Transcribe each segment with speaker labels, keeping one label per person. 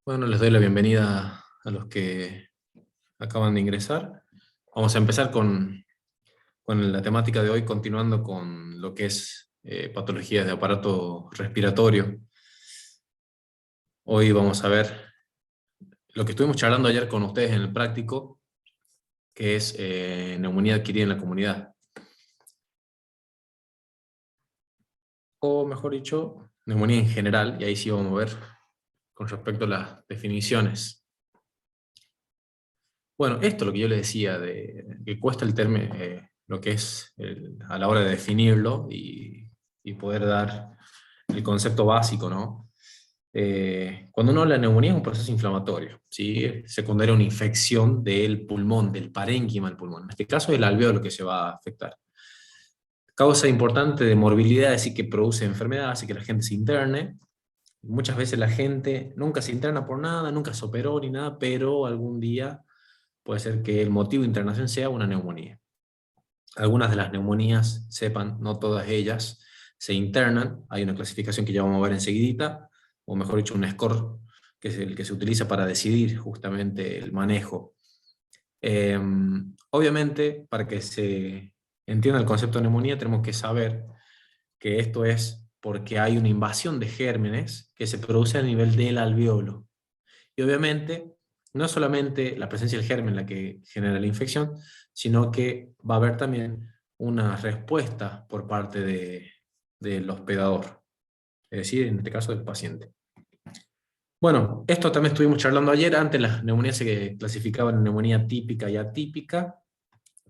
Speaker 1: Bueno, les doy la bienvenida a los que acaban de ingresar. Vamos a empezar con la temática de hoy, continuando con lo que es patologías de aparato respiratorio. Hoy vamos a ver lo que estuvimos charlando ayer con ustedes en el práctico, que es neumonía adquirida en la comunidad. O mejor dicho, neumonía en general, y ahí sí vamos a ver con respecto a las definiciones. Bueno, esto es lo que yo le decía, de que cuesta el término, lo que es a la hora de definirlo y poder dar el concepto básico, ¿no? Cuando uno habla de neumonía es un proceso inflamatorio, ¿sí? Secundario a una infección del pulmón, del parénquima del pulmón. En este caso es el alveolo que se va a afectar. Causa importante de morbilidad, es decir, que produce enfermedad, hace que la gente se interne. Muchas veces la gente nunca se interna por nada, nunca se operó ni nada, pero algún día puede ser que el motivo de internación sea una neumonía. Algunas de las neumonías, sepan, no todas ellas, se internan. Hay una clasificación que ya vamos a ver enseguidita, o mejor dicho, un score, que es el que se utiliza para decidir justamente el manejo. Eh, Obviamente, para que se entienda el concepto de neumonía, tenemos que saber que esto es porque hay una invasión de gérmenes que se produce a nivel del alveolo. Y obviamente, no solamente la presencia del germen la que genera la infección, sino que va a haber también una respuesta por parte del hospedador, es decir, en este caso del paciente. Bueno, esto también estuvimos charlando ayer. Antes las neumonías se clasificaban en neumonía típica y atípica.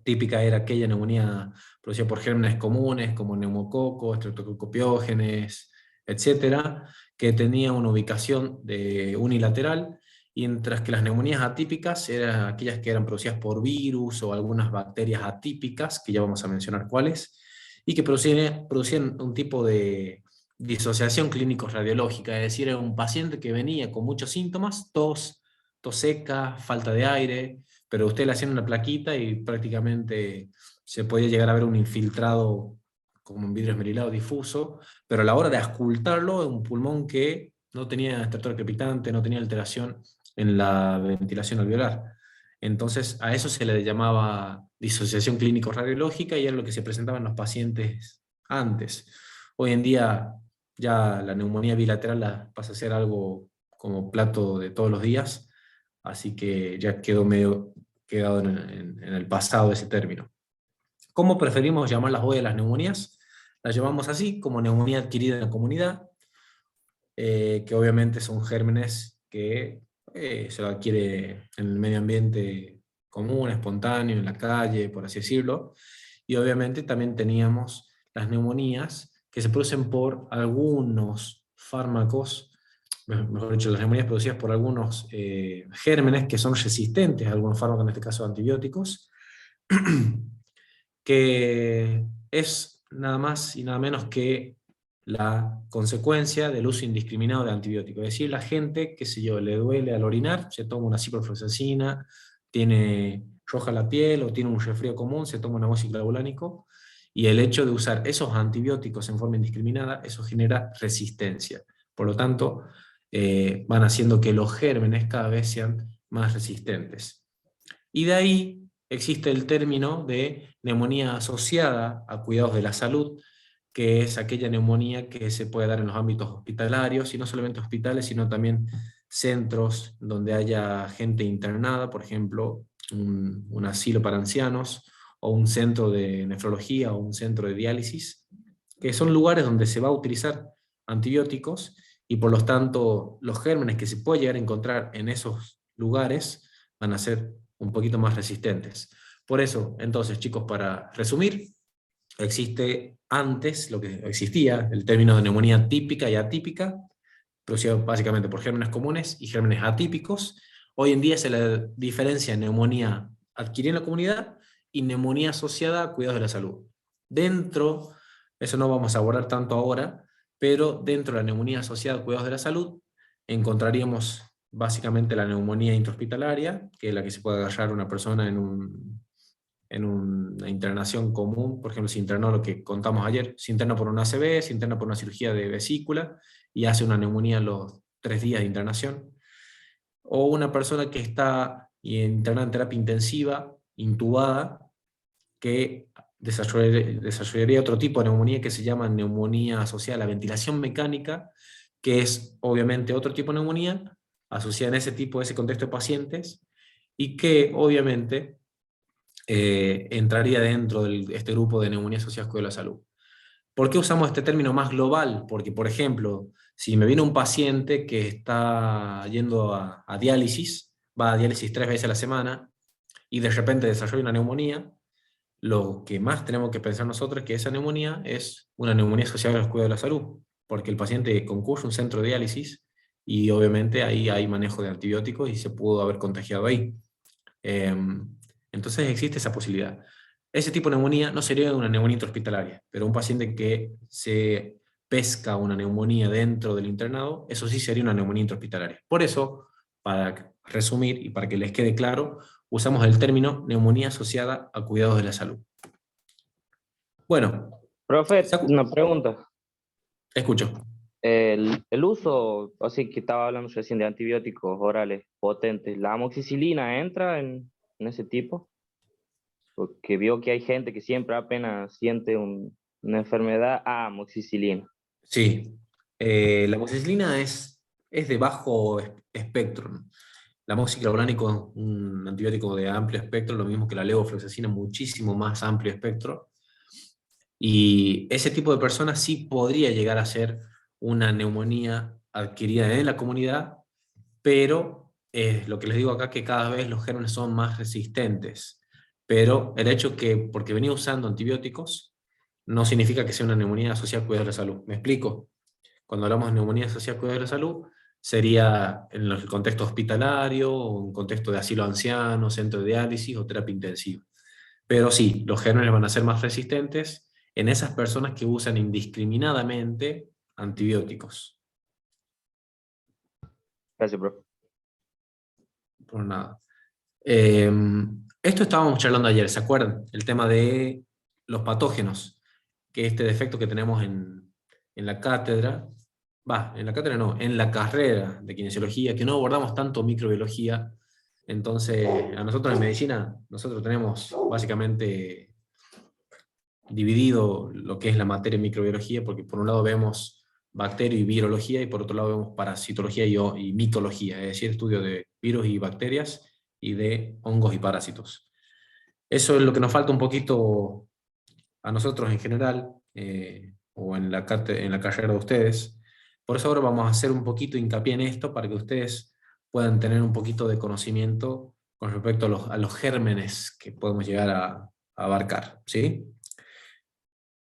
Speaker 1: Típica era aquella neumonía producida por gérmenes comunes como neumococos, estreptococcus, etcétera, que tenía una ubicación unilateral, mientras que las neumonías atípicas eran aquellas que eran producidas por virus o algunas bacterias atípicas, que ya vamos a mencionar cuáles, y que producían un tipo de disociación clínico-radiológica, es decir, era un paciente que venía con muchos síntomas, tos seca, falta de aire, pero usted le hacían una plaquita y prácticamente se podía llegar a ver un infiltrado como un vidrio esmerilado difuso, pero a la hora de auscultarlo, un pulmón que no tenía estertor crepitante, no tenía alteración en la ventilación alveolar. Entonces a eso se le llamaba disociación clínico-radiológica y era lo que se presentaba en los pacientes antes. Hoy en día ya la neumonía bilateral pasa a ser algo como plato de todos los días, así que ya quedó medio quedado en el pasado ese término. ¿Cómo preferimos llamarlas hoy a las neumonías? Las llamamos así, como neumonía adquirida en la comunidad, que obviamente son gérmenes que se lo adquiere en el medio ambiente común, espontáneo, en la calle, por así decirlo. Y obviamente también teníamos las neumonías que se producen por algunos fármacos, mejor dicho, las neumonías producidas por algunos gérmenes que son resistentes a algunos fármacos, en este caso antibióticos, que es nada más y nada menos que la consecuencia del uso indiscriminado de antibióticos. Es decir, la gente, qué sé yo, le duele al orinar, se toma una ciprofloxacina, tiene roja la piel o tiene un resfrío común, se toma un amociclavulánico, y el hecho de usar esos antibióticos en forma indiscriminada, eso genera resistencia. Por lo tanto, van haciendo que los gérmenes cada vez sean más resistentes. Y de ahí existe el término de neumonía asociada a cuidados de la salud, que es aquella neumonía que se puede dar en los ámbitos hospitalarios, y no solamente hospitales, sino también centros donde haya gente internada, por ejemplo, un asilo para ancianos, o un centro de nefrología, o un centro de diálisis, que son lugares donde se va a utilizar antibióticos, y por lo tanto los gérmenes que se puede llegar a encontrar en esos lugares van a ser un poquito más resistentes. Por eso, entonces, chicos, para resumir, existe antes lo que existía, el término de neumonía típica y atípica, producido básicamente por gérmenes comunes y gérmenes atípicos. Hoy en día se la diferencia en neumonía adquirida en la comunidad y neumonía asociada a cuidados de la salud. Dentro, eso no vamos a abordar tanto ahora, pero dentro de la neumonía asociada a cuidados de la salud encontraríamos básicamente la neumonía intrahospitalaria, que es la que se puede agarrar una persona en una internación común. Por ejemplo, se internó lo que contamos ayer, se interna por una ACV, se interna por una cirugía de vesícula y hace una neumonía a los 3 días de internación. o una persona que está internada en terapia intensiva, intubada, que desarrollaría otro tipo de neumonía que se llama neumonía asociada a la ventilación mecánica, que es obviamente otro tipo de neumonía asociada en ese tipo, ese contexto de pacientes, y que obviamente entraría dentro de este grupo de neumonía asociadas con la salud. ¿Por qué usamos este término más global? Porque, por ejemplo, si me viene un paciente que está yendo a diálisis, va a diálisis 3 veces a la semana, y de repente desarrolla una neumonía, lo que más tenemos que pensar nosotros es que esa neumonía es una neumonía asociada a los cuidados de la salud, porque el paciente concurre a un centro de diálisis y obviamente ahí hay manejo de antibióticos y se pudo haber contagiado ahí. Entonces existe esa posibilidad. Ese tipo de neumonía no sería una neumonía intrahospitalaria, pero un paciente que se pesca una neumonía dentro del internado, eso sí sería una neumonía intrahospitalaria. Por eso, para resumir y para que les quede claro, usamos el término neumonía asociada a cuidados de la salud. Bueno,
Speaker 2: Profe, una pregunta.
Speaker 1: escucho.
Speaker 2: El uso, así que estaba hablando recién de antibióticos orales potentes, ¿la amoxicilina entra en ese tipo? Porque vio que hay gente que siempre apenas siente una enfermedad, amoxicilina.
Speaker 1: Sí, la amoxicilina es de bajo espectro. La amoxiclavulánico es un antibiótico de amplio espectro, lo mismo que la levofloxacina, muchísimo más amplio espectro. Y ese tipo de personas sí podría llegar a ser una neumonía adquirida en la comunidad, pero lo que les digo acá que cada vez los gérmenes son más resistentes. Pero el hecho que, porque venía usando antibióticos, no significa que sea una neumonía asociada a cuidar la salud. ¿Me explico? Cuando hablamos de neumonía asociada a cuidado de la salud, sería en el contexto hospitalario, o en contexto de asilo anciano, centro de diálisis o terapia intensiva. Pero sí, los gérmenes van a ser más resistentes en esas personas que usan indiscriminadamente antibióticos.
Speaker 2: Gracias, profe.
Speaker 1: Por nada. Esto estábamos charlando ayer, ¿se acuerdan? El tema de los patógenos, que este defecto que tenemos en la cátedra, en la cátedra no, en la carrera de kinesiología, que no abordamos tanto microbiología. Entonces, a nosotros en medicina, nosotros tenemos básicamente dividido lo que es la materia en microbiología, porque por un lado vemos bacteria y virología, y por otro lado vemos parasitología y mitología, es decir, estudio de virus y bacterias, y de hongos y parásitos. Eso es lo que nos falta un poquito a nosotros en general, o en en la carrera de ustedes. Por eso ahora vamos a hacer un poquito hincapié en esto, para que ustedes puedan tener un poquito de conocimiento con respecto a los gérmenes que podemos llegar a abarcar, ¿sí?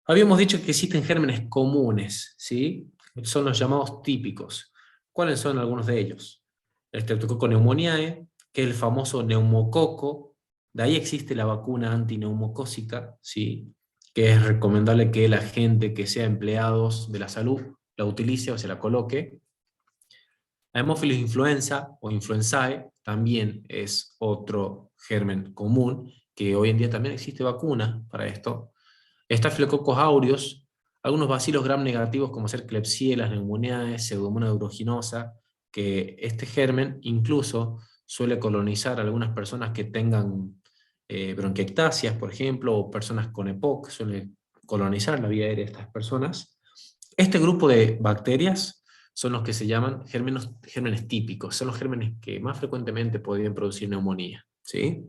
Speaker 1: Habíamos dicho que existen gérmenes comunes, ¿sí? Son los llamados típicos. ¿Cuáles son algunos de ellos? El Streptococcus pneumoniae, que es el famoso neumococo. De ahí existe la vacuna antineumocócica, ¿sí? Que es recomendable que la gente que sea empleados de la salud la utilice o se la coloque. Haemophilus influenza o influenzae también es otro germen común, que hoy en día también existe vacuna para esto. Staphylococcus aureus, algunos bacilos gram negativos como ser Klebsiella, Pneumoniae, Pseudomonas aeruginosa, que este germen incluso suele colonizar a algunas personas que tengan bronquiectasias, por ejemplo, o personas con EPOC, suele colonizar la vía aérea de estas personas. Este grupo de bacterias son los que se llaman gérmenes típicos, son los gérmenes que más frecuentemente podrían producir neumonía, ¿sí?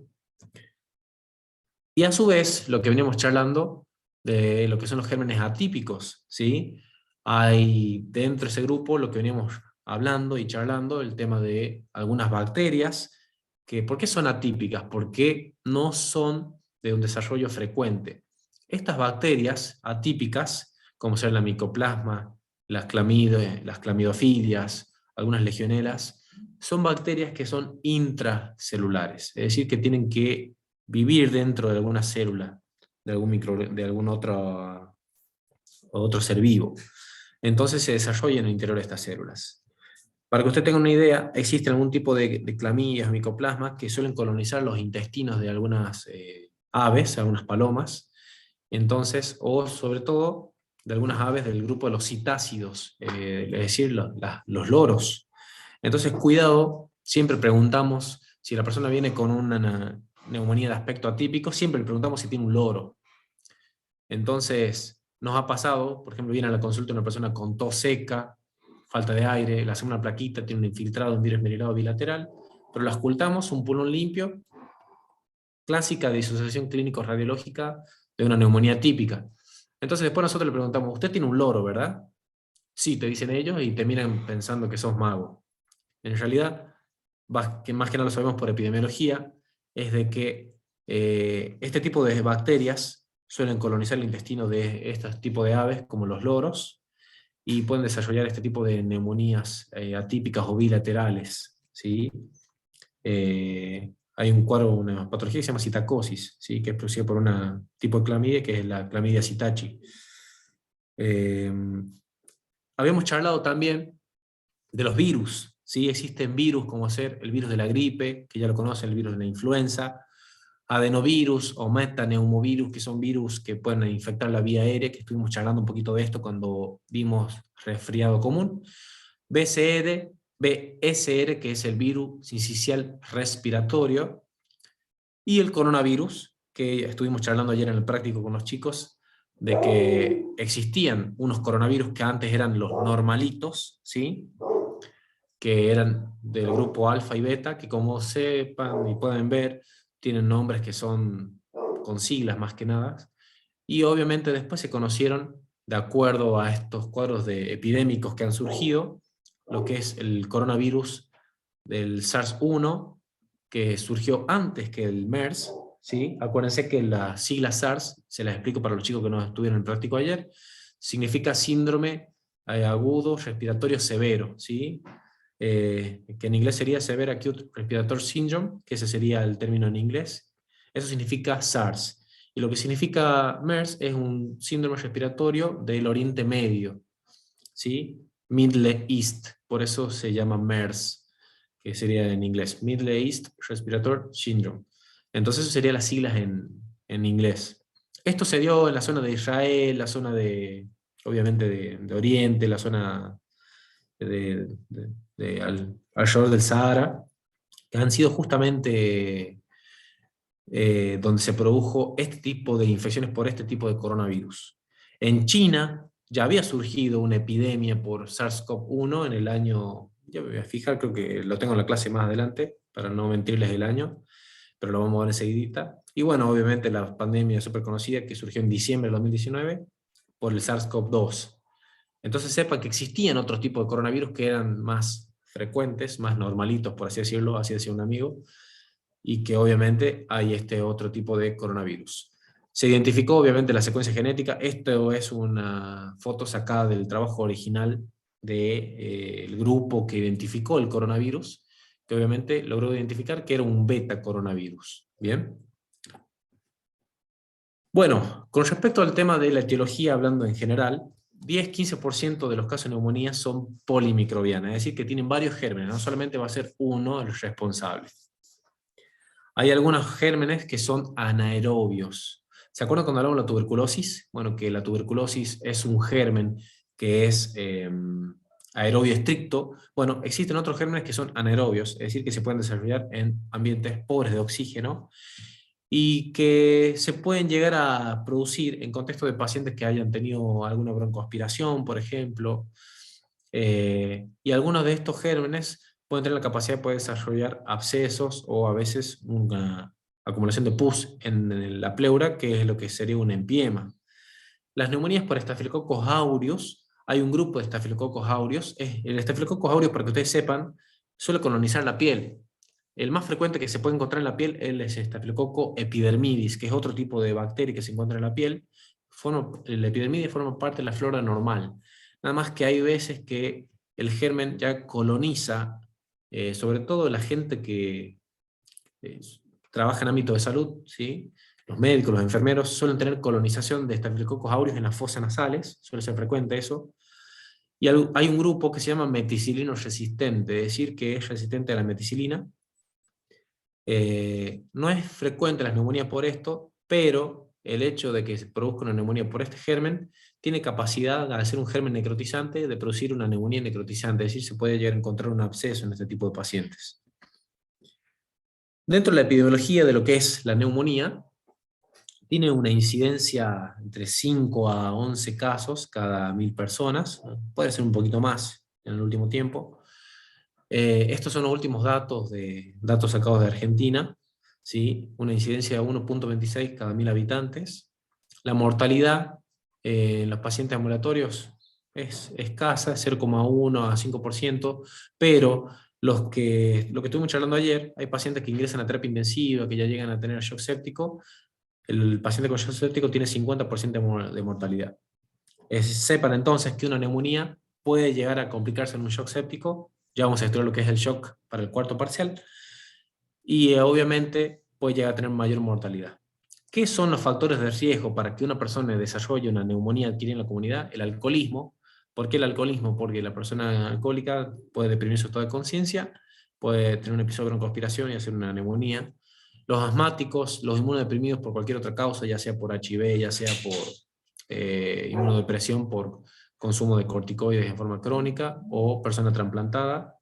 Speaker 1: Y a su vez, lo que veníamos charlando de lo que son los gérmenes atípicos, ¿sí? Hay dentro de ese grupo lo que veníamos hablando y charlando, el tema de algunas bacterias, que ¿por qué son atípicas? Porque no son de un desarrollo frecuente. Estas bacterias atípicas, como ser la micoplasma, las clamidofilias, algunas legionelas, son bacterias que son intracelulares, es decir, que tienen que vivir dentro de alguna célula, de algún otro ser vivo. Entonces se desarrolla en el interior de estas células. Para que usted tenga una idea, existe algún tipo de clamidias, micoplasmas, que suelen colonizar los intestinos de algunas aves, algunas palomas, entonces, o sobre todo de algunas aves del grupo de los citácidos, es decir, los loros. Entonces, cuidado siempre preguntamos, si la persona viene con una neumonía de aspecto atípico, siempre le preguntamos si tiene un loro. Entonces, nos ha pasado, por ejemplo, viene a la consulta una persona con tos seca, falta de aire, le hacemos una plaquita, tiene un infiltrado, un virus esmerilado bilateral, pero la auscultamos, un pulmón limpio, clásica disociación clínico-radiológica de una neumonía típica. Entonces después nosotros le preguntamos, usted tiene un loro, ¿verdad? Sí, te dicen ellos y te miran pensando que sos mago. En realidad, que más que nada lo sabemos por epidemiología, es de que este tipo de bacterias suelen colonizar el intestino de estos tipos de aves, como los loros, y pueden desarrollar este tipo de neumonías atípicas o bilaterales, ¿sí? Hay un cuadro, una patología que se llama citacosis, ¿sí? Que es producida por un tipo de clamidia, que es la clamidia citachi. Habíamos charlado también de los virus, ¿sí? Existen virus como ser el virus de la gripe, que ya lo conocen, el virus de la influenza, adenovirus o metaneumovirus, que son virus que pueden infectar la vía aérea, que estuvimos charlando un poquito de esto cuando vimos resfriado común. BSR, BSR, que es el virus sincicial respiratorio, y el coronavirus, que estuvimos charlando ayer en el práctico con los chicos, de que existían unos coronavirus que antes eran los normalitos, ¿sí? Que eran del grupo alfa y beta, que como sepan y pueden ver, tienen nombres que son con siglas más que nada, y obviamente después se conocieron, de acuerdo a estos cuadros de epidémicos que han surgido, lo que es el coronavirus del SARS-1, que surgió antes que el MERS, ¿sí? Acuérdense que la sigla SARS, se las explico para los chicos que no estuvieron en el práctico ayer, significa síndrome agudo respiratorio severo, ¿sí? Que en inglés sería Severe Acute Respiratory Syndrome, que ese sería el término en inglés. Eso significa SARS. Y lo que significa MERS es un síndrome respiratorio del Oriente Medio, ¿sí? Middle East, por eso se llama MERS, que sería en inglés, Middle East Respiratory Syndrome. Entonces eso serían las siglas en inglés. Esto se dio en la zona de Israel, la zona de, obviamente, de Oriente, la zona alrededor del Sahara, que han sido justamente donde se produjo este tipo de infecciones por este tipo de coronavirus. En China ya había surgido una epidemia por SARS-CoV-1 en el año, ya me voy a fijar, creo que lo tengo en la clase más adelante, para no mentirles el año, pero lo vamos a ver enseguidita. Y bueno, obviamente la pandemia súper conocida que surgió en diciembre de 2019 por el SARS-CoV-2. Entonces sepan que existían otros tipos de coronavirus que eran más frecuentes, más normalitos, por así decirlo, así decía un amigo, y que obviamente hay este otro tipo de coronavirus. Se identificó obviamente la secuencia genética. Esto es una foto sacada del trabajo original del grupo que identificó el coronavirus, que obviamente logró identificar que era un beta coronavirus. ¿Bien? Bueno, con respecto al tema de la etiología, hablando en general, 10-15% de los casos de neumonía son polimicrobianas, es decir, que tienen varios gérmenes, no solamente va a ser uno el responsable. Hay algunos gérmenes que son anaerobios. ¿Se acuerdan cuando hablamos de la tuberculosis? Bueno, que la tuberculosis es un germen que es aerobio estricto. Bueno, existen otros gérmenes que son anaerobios, es decir, que se pueden desarrollar en ambientes pobres de oxígeno y que se pueden llegar a producir en contexto de pacientes que hayan tenido alguna broncoaspiración, por ejemplo, y algunos de estos gérmenes pueden tener la capacidad de poder desarrollar abscesos o a veces una acumulación de pus en la pleura, que es lo que sería un empiema. Las neumonías por Staphylococcus aureus, hay un grupo de Staphylococcus aureus, el Staphylococcus aureus, para que ustedes sepan, suele colonizar la piel. El más frecuente que se puede encontrar en la piel es el Staphylococcus epidermidis, que es otro tipo de bacteria que se encuentra en la piel. La epidermidis forma parte de la flora normal. Nada más que hay veces que el germen ya coloniza, sobre todo la gente que eh, trabaja en ámbito de salud, ¿sí? Los médicos, los enfermeros suelen tener colonización de Staphylococcus aureus en las fosas nasales, suele ser frecuente eso. Y hay un grupo que se llama meticilino resistente, es decir, que es resistente a la meticilina. No es frecuente la neumonía por esto, pero el hecho de que se produzca una neumonía por este germen tiene capacidad, al ser un germen necrotizante, de producir una neumonía necrotizante, es decir, se puede llegar a encontrar un absceso en este tipo de pacientes. Dentro de la epidemiología de lo que es la neumonía, tiene una incidencia entre 5 a 11 casos cada 1000 personas, puede ser un poquito más en el último tiempo. Estos son los últimos datos sacados de Argentina, ¿sí? Una incidencia de 1,26 cada 1000 habitantes. La mortalidad en los pacientes ambulatorios es escasa, es 0,1 a 5%, pero lo que estuvimos charlando ayer, hay pacientes que ingresan a terapia intensiva, que ya llegan a tener shock séptico. El paciente con shock séptico tiene 50% de mortalidad. Sepan entonces que una neumonía puede llegar a complicarse en un shock séptico. Ya vamos a estudiar lo que es el shock para el cuarto parcial. Y obviamente puede llegar a tener mayor mortalidad. ¿Qué son los factores de riesgo para que una persona desarrolle una neumonía adquirida en la comunidad? El alcoholismo. ¿Por qué el alcoholismo? Porque la persona alcohólica puede deprimir su estado de conciencia, puede tener un episodio de broncoaspiración y hacer una neumonía. Los asmáticos, los inmunodeprimidos por cualquier otra causa, ya sea por HIV, ya sea por inmunodepresión por consumo de corticoides en forma crónica, o persona trasplantada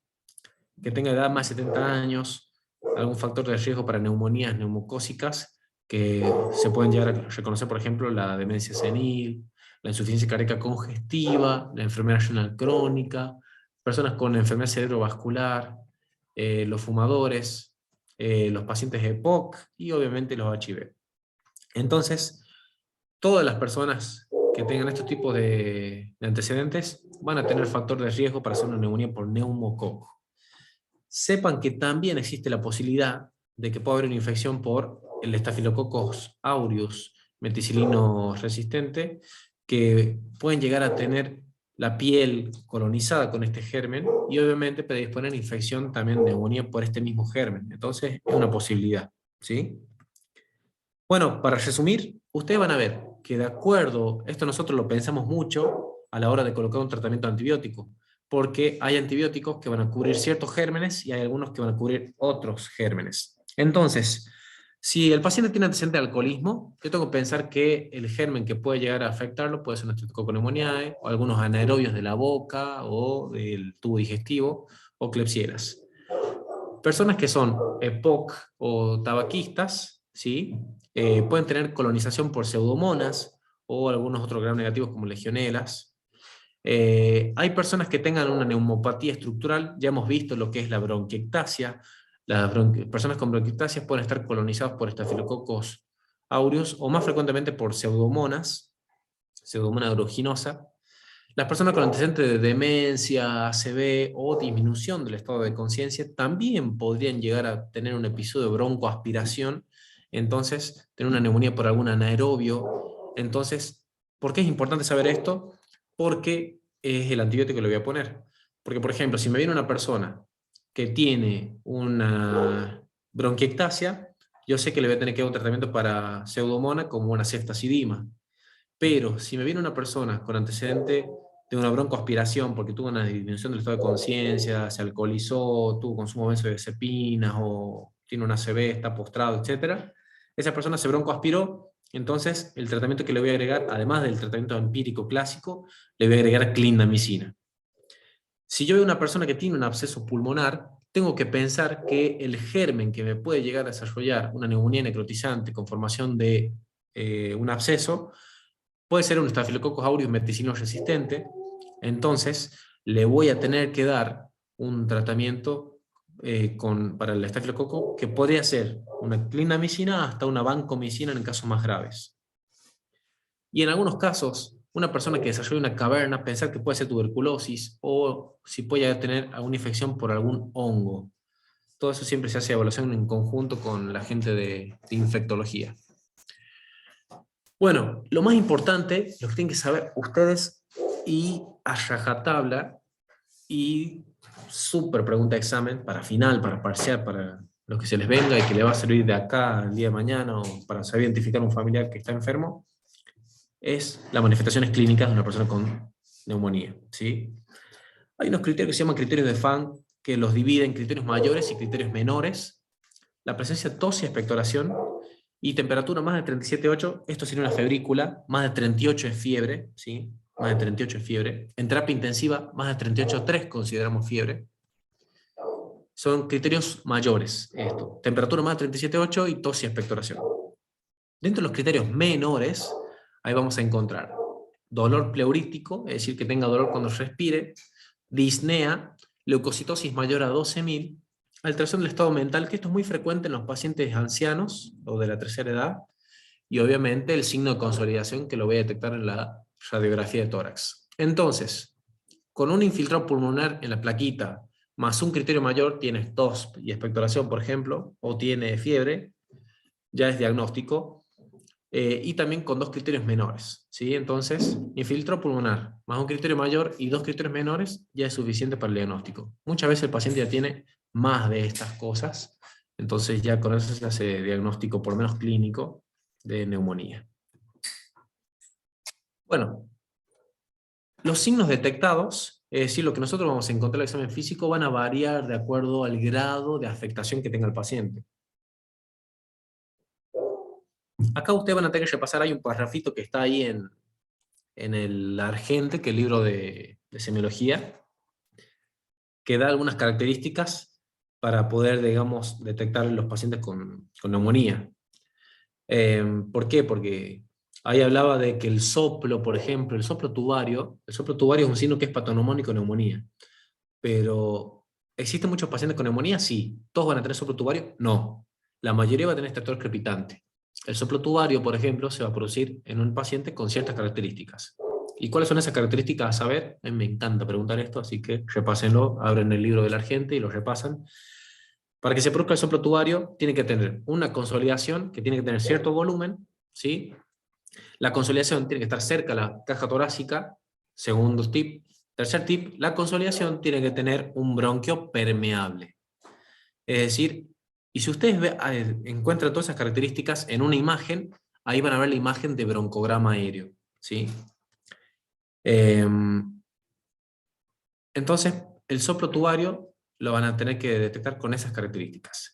Speaker 1: que tenga edad más de 70 años, algún factor de riesgo para neumonías neumocócicas que se pueden llegar a reconocer, por ejemplo, la demencia senil, la insuficiencia cardíaca congestiva, la enfermedad renal crónica, personas con enfermedad cerebrovascular, los fumadores, los pacientes EPOC y obviamente los HIV. Entonces, todas las personas que tengan estos tipos de antecedentes van a tener factor de riesgo para hacer una neumonía por neumococo. Sepan que también existe la posibilidad de que pueda haber una infección por el Staphylococcus aureus meticilino resistente, que pueden llegar a tener la piel colonizada con este germen y obviamente predisponer a infección también de neumonía por este mismo germen. Entonces es una posibilidad, ¿sí? Bueno, para resumir, ustedes van a ver que de acuerdo, esto nosotros lo pensamos mucho a la hora de colocar un tratamiento antibiótico, porque hay antibióticos que van a cubrir ciertos gérmenes y hay algunos que van a cubrir otros gérmenes. Entonces, si el paciente tiene antecedente de alcoholismo, yo tengo que pensar que el germen que puede llegar a afectarlo puede ser un Streptococcus pneumoniae, o algunos anaerobios de la boca o del tubo digestivo, o Klebsieras. Personas que son EPOC o tabaquistas, ¿sí? Pueden tener colonización por pseudomonas o algunos otros gram negativos como legionelas. Hay personas que tengan una neumopatía estructural, ya hemos visto lo que es la bronquiectasia. Las personas con bronquiectasia pueden estar colonizadas por Staphylococcus aureus o más frecuentemente por pseudomonas, pseudomonas aeruginosa. Las personas con antecedentes de demencia, ACV o disminución del estado de conciencia también podrían llegar a tener un episodio de broncoaspiración, entonces tener una neumonía por algún anaerobio. Entonces, ¿por qué es importante saber esto? Porque es el antibiótico que le voy a poner. Porque, por ejemplo, si me viene una persona que tiene una bronquiectasia, yo sé que le voy a tener que dar un tratamiento para pseudomonas como una ceftazidima. Pero si me viene una persona con antecedente de una broncoaspiración porque tuvo una disminución del estado de conciencia, se alcoholizó, tuvo consumo de benzodiazepinas o tiene una ACV, está postrado, etc., esa persona se broncoaspiró, entonces el tratamiento que le voy a agregar, además del tratamiento empírico clásico, le voy a agregar clindamicina. Si yo veo una persona que tiene un absceso pulmonar, tengo que pensar que el germen que me puede llegar a desarrollar una neumonía necrotizante con formación de un absceso puede ser un Staphylococcus aureus meticilino resistente, entonces le voy a tener que dar un tratamiento para el estafilococo que podría ser una clindamicina hasta una vancomicina en casos más graves. Y en algunos casos, una persona que desarrolla una caverna, pensar que puede ser tuberculosis o si puede tener alguna infección por algún hongo. Todo eso siempre se hace evaluación en conjunto con la gente de infectología. Bueno, lo más importante, lo que tienen que saber ustedes y a rajatabla y súper pregunta de examen para final, para parcial, para lo que se les venga y que le va a servir de acá al día de mañana o para saber identificar a un familiar que está enfermo, es las manifestaciones clínicas de una persona con neumonía, ¿sí? Hay unos criterios que se llaman criterios de Fang que los dividen en criterios mayores y criterios menores. La presencia de tos y expectoración y temperatura más de 37,8, esto sería una febrícula, más de 38 es fiebre, ¿sí? Más de 38 es fiebre. En terapia intensiva, más de 38,3 consideramos fiebre. son criterios mayores. Esto, temperatura más de 37,8 y tos y expectoración. Dentro de los criterios menores, ahí vamos a encontrar dolor pleurítico, es decir, que tenga dolor cuando respire, disnea, leucocitosis mayor a 12.000, alteración del estado mental, que esto es muy frecuente en los pacientes ancianos o de la tercera edad, y obviamente el signo de consolidación que lo voy a detectar en la radiografía de tórax. Entonces, con un infiltrado pulmonar en la plaquita, más un criterio mayor, tienes tos y expectoración, por ejemplo, o tiene fiebre, ya es diagnóstico, y también con 2 criterios menores, ¿sí? Entonces, infiltrado pulmonar, más un criterio mayor y 2 criterios menores, ya es suficiente para el diagnóstico. Muchas veces el paciente ya tiene más de estas cosas, entonces ya con eso se hace diagnóstico, por lo menos clínico, de neumonía. Bueno, los signos detectados, es decir, lo que nosotros vamos a encontrar en el examen físico, van a variar de acuerdo al grado de afectación que tenga el paciente. Acá ustedes van a tener que repasar, hay un parrafito que está ahí en el Argente, que es el libro de semiología, que da algunas características para poder, digamos, detectar los pacientes con neumonía. ¿Por qué? Porque ahí hablaba de que el soplo, por ejemplo, el soplo tubario es un signo que es patoneumónico neumonía. Pero, ¿existen muchos pacientes con neumonía? Sí. ¿Todos van a tener soplo tubario? No. La mayoría va a tener estator crepitante. El soplo tubario, por ejemplo, se va a producir en un paciente con ciertas características. ¿Y cuáles son esas características a saber? A mí me encanta preguntar esto, así que repásenlo, abren el libro del Argente y lo repasan. Para que se produzca el soplo tubario, tiene que tener una consolidación, que tiene que tener cierto volumen, ¿sí? La consolidación tiene que estar cerca a la caja torácica, segundo tip. Tercer tip, la consolidación tiene que tener un bronquio permeable. Es decir, y si ustedes encuentran todas esas características en una imagen, ahí van a ver la imagen de broncograma aéreo, ¿sí? Entonces, el soplo tubario lo van a tener que detectar con esas características.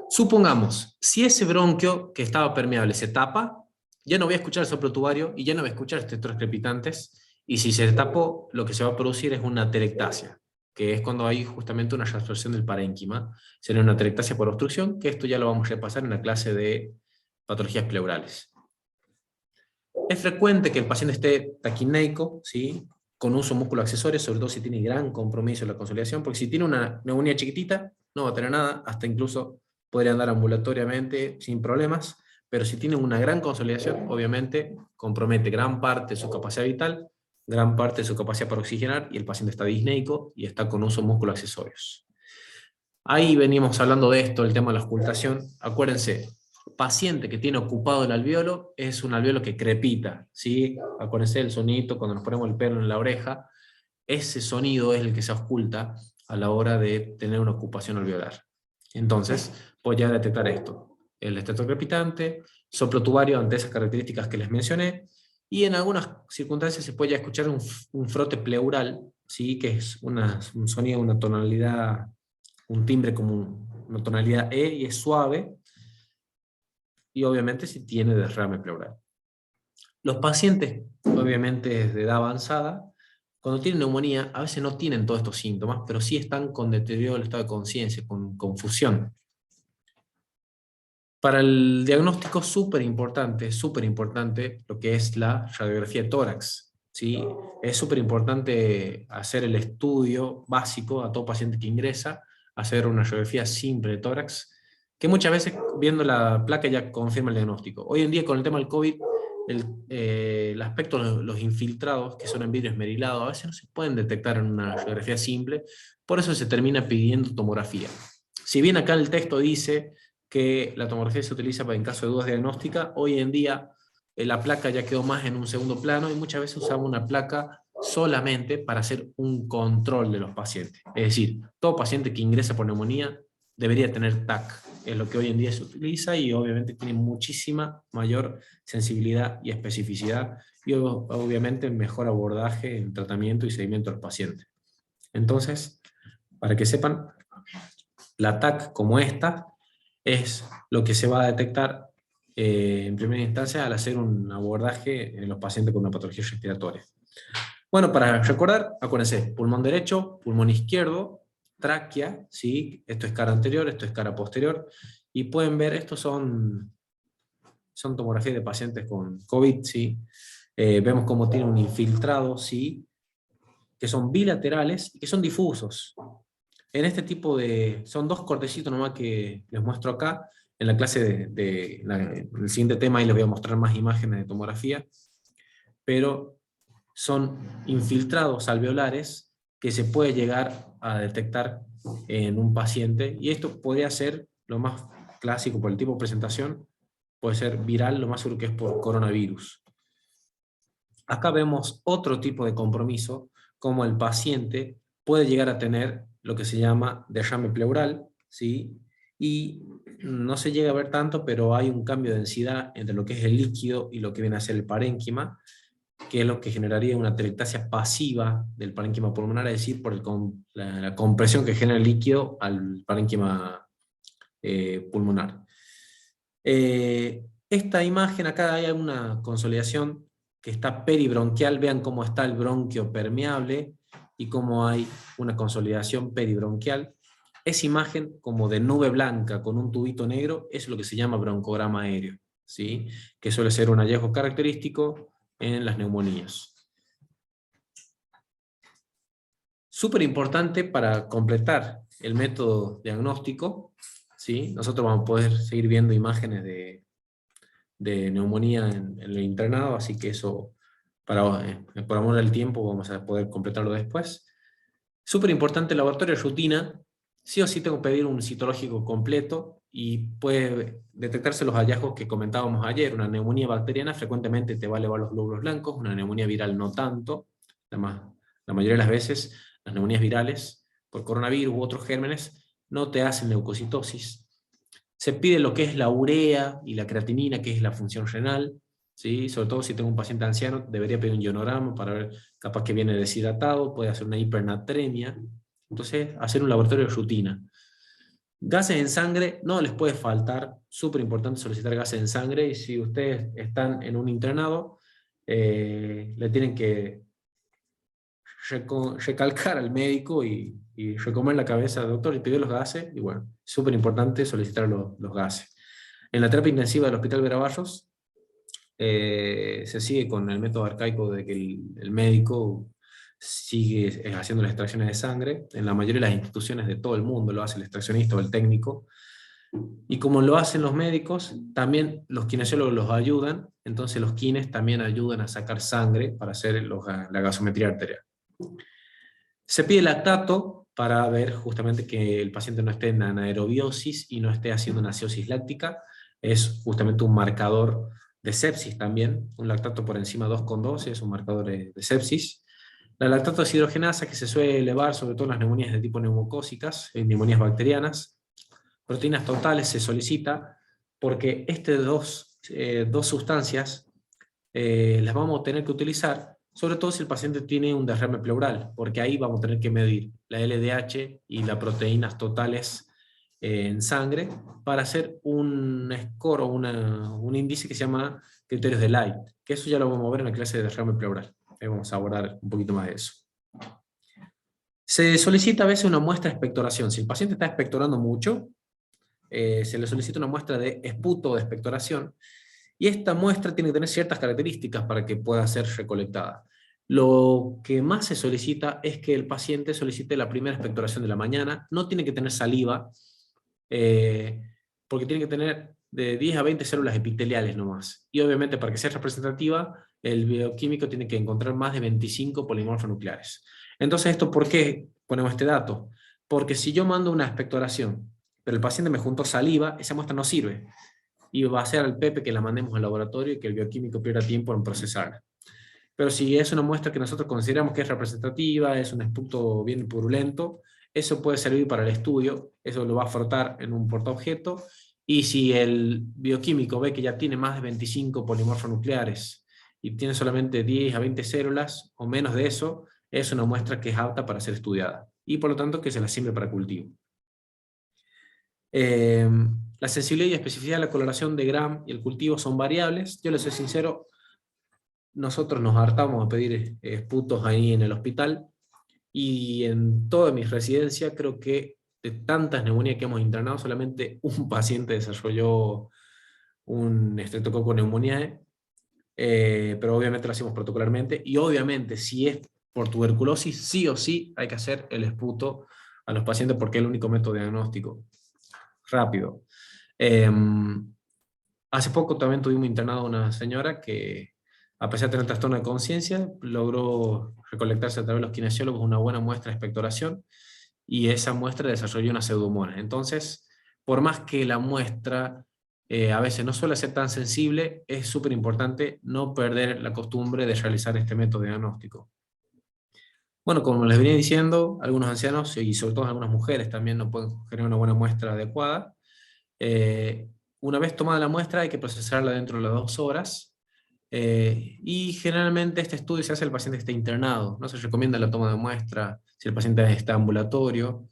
Speaker 1: Supongamos, si ese bronquio que estaba permeable se tapa, ya no voy a escuchar el soplo tubario y ya no voy a escuchar estetos crepitantes, y si se tapó, lo que se va a producir es una atelectasia, que es cuando hay justamente una reabsorción del parénquima. Sería una atelectasia por obstrucción, que esto ya lo vamos a repasar en la clase de patologías pleurales. Es frecuente que el paciente esté taquineico, ¿sí? Con uso músculo accesorio, sobre todo si tiene gran compromiso en la consolidación, porque si tiene una neumonía chiquitita, no va a tener nada, hasta incluso podría andar ambulatoriamente sin problemas, pero si tiene una gran consolidación, obviamente compromete gran parte de su capacidad vital, gran parte de su capacidad para oxigenar, y el paciente está disneico y está con uso músculo accesorios. Ahí venimos hablando de esto, el tema de la auscultación. Acuérdense, paciente que tiene ocupado el alveolo es un alveolo que crepita, ¿sí? Acuérdense el sonito cuando nos ponemos el pelo en la oreja, ese sonido es el que se ausculta a la hora de tener una ocupación alveolar. Entonces, voy a detectar esto: el esteto crepitante, soplo tubario ante esas características que les mencioné, y en algunas circunstancias se puede ya escuchar un frote pleural, ¿sí? Que es un sonido, una tonalidad, un timbre como una tonalidad E, y es suave, y obviamente si tiene derrame pleural. Los pacientes, obviamente de edad avanzada, cuando tienen neumonía, a veces no tienen todos estos síntomas, pero sí están con deterioro del estado de conciencia, con confusión. Para el diagnóstico súper importante lo que es la radiografía de tórax, ¿sí? Es súper importante hacer el estudio básico a todo paciente que ingresa, hacer una radiografía simple de tórax, que muchas veces viendo la placa ya confirma el diagnóstico. Hoy en día con el tema del COVID, el aspecto de los infiltrados, que son en vidrio esmerilado, a veces no se pueden detectar en una radiografía simple, por eso se termina pidiendo tomografía. Si bien acá el texto dice que la tomografía se utiliza en caso de dudas diagnósticas, hoy en día la placa ya quedó más en un segundo plano, y muchas veces usamos una placa solamente para hacer un control de los pacientes. Es decir, todo paciente que ingresa por neumonía debería tener TAC, es lo que hoy en día se utiliza, y obviamente tiene muchísima mayor sensibilidad y especificidad, y obviamente mejor abordaje en tratamiento y seguimiento del paciente. Entonces, para que sepan, la TAC como esta es lo que se va a detectar en primera instancia al hacer un abordaje en los pacientes con una patología respiratoria. Bueno, para recordar, acuérdense, pulmón derecho, pulmón izquierdo, tráquea, ¿sí? Esto es cara anterior, esto es cara posterior, y pueden ver, estos son tomografías de pacientes con COVID, ¿sí? Vemos cómo tiene un infiltrado, ¿sí? Que son bilaterales y que son difusos. En este tipo son dos cortecitos nomás que les muestro acá. En la clase el siguiente tema ahí les voy a mostrar más imágenes de tomografía, pero son infiltrados alveolares que se puede llegar a detectar en un paciente, y esto podría ser lo más clásico por el tipo de presentación, puede ser viral, lo más seguro que es por coronavirus. Acá vemos otro tipo de compromiso, como el paciente puede llegar a tener lo que se llama derrame pleural, ¿sí? Y no se llega a ver tanto, pero hay un cambio de densidad entre lo que es el líquido y lo que viene a ser el parénquima, que es lo que generaría una atelectasia pasiva del parénquima pulmonar, es decir, por la compresión que genera el líquido al parénquima pulmonar. Esta imagen, acá hay una consolidación que está peribronquial, vean cómo está el bronquio permeable y cómo hay una consolidación peribronquial. Esa imagen como de nube blanca con un tubito negro es lo que se llama broncograma aéreo, ¿sí? Que suele ser un hallazgo característico en las neumonías. Súper importante para completar el método diagnóstico, ¿sí? Nosotros vamos a poder seguir viendo imágenes de neumonía en el internado, así que eso, por amor al tiempo, vamos a poder completarlo después. Súper importante el laboratorio de rutina, sí o sí tengo que pedir un citológico completo y puede detectarse los hallazgos que comentábamos ayer. Una neumonía bacteriana frecuentemente te va a elevar los glóbulos blancos, una neumonía viral no tanto. La mayoría de las veces las neumonías virales por coronavirus u otros gérmenes no te hacen leucocitosis. Se pide lo que es la urea y la creatinina, que es la función renal, ¿sí? Sobre todo si tengo un paciente anciano, debería pedir un ionograma para ver, capaz que viene deshidratado, puede hacer una hipernatremia. Entonces, hacer un laboratorio de rutina. Gases en sangre, no les puede faltar, súper importante solicitar gases en sangre, y si ustedes están en un internado, le tienen que recalcar al médico y recomer la cabeza, doctor, y pidió los gases, y bueno, súper importante solicitar los gases. En la terapia intensiva del Hospital Veraballos se sigue con el método arcaico de que el médico sigue haciendo las extracciones de sangre. En la mayoría de las instituciones de todo el mundo lo hace el extraccionista o el técnico, y como lo hacen los médicos, también los kinesiólogos los ayudan, entonces los kines también ayudan a sacar sangre para hacer la gasometría arterial. Se pide lactato para ver justamente que el paciente no esté en anaerobiosis y no esté haciendo una acidosis láctica. Es justamente un marcador de sepsis también. Un lactato por encima de 2,2 es un marcador de sepsis. La lactato deshidrogenasa, que se suele elevar sobre todo en las neumonías de tipo neumocócicas, en neumonías bacterianas. Proteínas totales se solicita porque estas dos sustancias las vamos a tener que utilizar sobre todo si el paciente tiene un derrame pleural, porque ahí vamos a tener que medir la LDH y las proteínas totales en sangre para hacer un score o un índice que se llama criterios de Light, que eso ya lo vamos a ver en la clase de derrame pleural. Ahí vamos a abordar un poquito más de eso. Se solicita a veces una muestra de expectoración. Si el paciente está expectorando mucho, se le solicita una muestra de esputo o de expectoración, y esta muestra tiene que tener ciertas características para que pueda ser recolectada. Lo que más se solicita es que el paciente solicite la primera expectoración de la mañana, no tiene que tener saliva, porque tiene que tener de 10 a 20 células epiteliales nomás. Y obviamente para que sea representativa, el bioquímico tiene que encontrar más de 25 polimorfos nucleares. Entonces, ¿esto por qué ponemos este dato? Porque si yo mando una expectoración, pero el paciente me juntó saliva, esa muestra no sirve. Y va a ser al PEPE que la mandemos al laboratorio y que el bioquímico pierda tiempo en procesarla. Pero si es una muestra que nosotros consideramos que es representativa, es un esputo bien purulento, eso puede servir para el estudio, eso lo va a frotar en un portaobjeto, y si el bioquímico ve que ya tiene más de 25 polimorfos nucleares y tiene solamente 10 a 20 células o menos de eso, es una muestra que es apta para ser estudiada, y por lo tanto que se la sirve para cultivo. La sensibilidad y especificidad de la coloración de Gram y el cultivo son variables. Yo les soy sincero, nosotros nos hartamos a pedir esputos ahí en el hospital, y en toda mi residencia creo que de tantas neumonías que hemos internado, solamente un paciente desarrolló un estreptococo neumoniae, pero obviamente lo hacemos protocolarmente, y obviamente si es por tuberculosis, sí o sí hay que hacer el esputo a los pacientes porque es el único método diagnóstico rápido. Hace poco también tuvimos internado a una señora que, a pesar de tener trastorno de conciencia, logró recolectarse a través de los kinesiólogos una buena muestra de expectoración, y esa muestra desarrolló una pseudomonas. Entonces, por más que la muestra a veces no suele ser tan sensible, es súper importante no perder la costumbre de realizar este método diagnóstico. Bueno, como les venía diciendo, algunos ancianos y sobre todo algunas mujeres también no pueden generar una buena muestra adecuada. Eh, una vez tomada la muestra hay que procesarla dentro de las 2 horas, y generalmente este estudio se hace al paciente que está internado. No se recomienda la toma de muestra si el paciente está ambulatorio,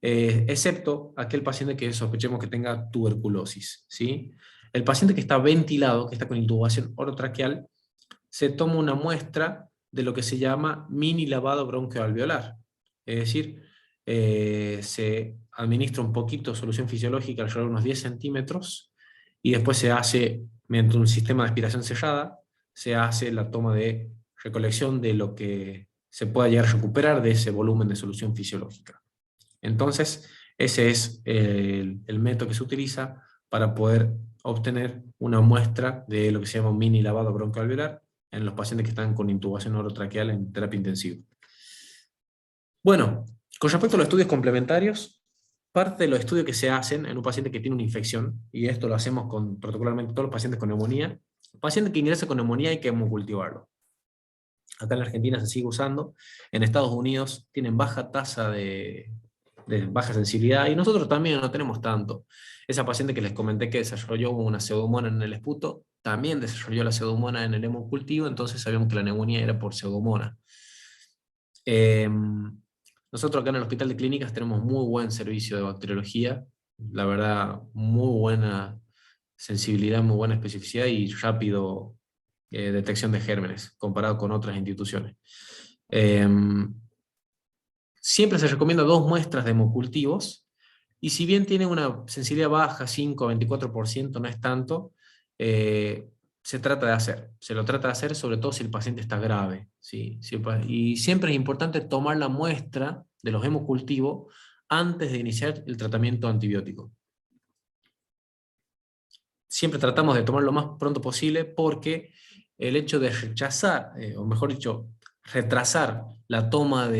Speaker 1: excepto aquel paciente que sospechemos que tenga tuberculosis, ¿sí? El paciente que está ventilado, que está con intubación orotraqueal, se toma una muestra de lo que se llama mini lavado bronquioalveolar. Es decir, se administra un poquito de solución fisiológica alrededor de unos 10 centímetros, y después se hace, mediante un sistema de aspiración cerrada, se hace la toma de recolección de lo que se pueda llegar a recuperar de ese volumen de solución fisiológica. Entonces, ese es el método que se utiliza para poder obtener una muestra de lo que se llama un mini lavado broncoalveolar en los pacientes que están con intubación orotraqueal en terapia intensiva. Bueno, con respecto a los estudios complementarios, parte de los estudios que se hacen en un paciente que tiene una infección, y esto lo hacemos con protocolarmente todos los pacientes con neumonía, el paciente que ingresa con neumonía hay que hemocultivarlo. Acá en la Argentina se sigue usando, en Estados Unidos tienen baja tasa de baja sensibilidad, y nosotros también no tenemos tanto. Esa paciente que les comenté que desarrolló una pseudomonas en el esputo, también desarrolló la pseudomonas en el hemocultivo, entonces sabíamos que la neumonía era por pseudomonas. Nosotros acá en el Hospital de Clínicas tenemos muy buen servicio de bacteriología, la verdad, muy buena sensibilidad, muy buena especificidad y rápido detección de gérmenes, comparado con otras instituciones. Siempre se recomienda 2 muestras de hemocultivos, y si bien tiene una sensibilidad baja, 5 a 24%, no es tanto, se trata de hacer. Se lo trata de hacer sobre todo si el paciente está grave, ¿sí? Y siempre es importante tomar la muestra de los hemocultivos antes de iniciar el tratamiento antibiótico. Siempre tratamos de tomarlo lo más pronto posible, porque el hecho de rechazar, o mejor dicho, retrasar la toma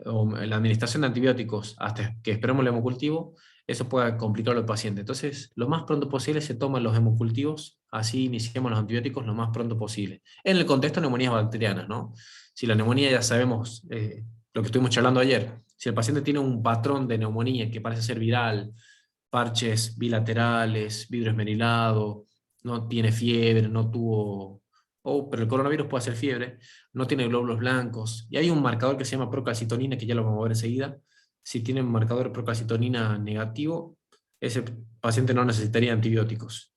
Speaker 1: o la administración de antibióticos hasta que esperemos el hemocultivo, eso puede complicar al paciente. Entonces, lo más pronto posible se toman los hemocultivos, así iniciamos los antibióticos lo más pronto posible. En el contexto de neumonías bacterianas, ¿no? Si la neumonía ya sabemos, lo que estuvimos charlando ayer, si el paciente tiene un patrón de neumonía que parece ser viral, parches bilaterales, vidrio esmerilado, no tiene fiebre, no tuvo... pero el coronavirus puede hacer fiebre, no tiene glóbulos blancos, y hay un marcador que se llama procalcitonina, que ya lo vamos a ver enseguida. Si tiene un marcador de procalcitonina negativo, ese paciente no necesitaría antibióticos.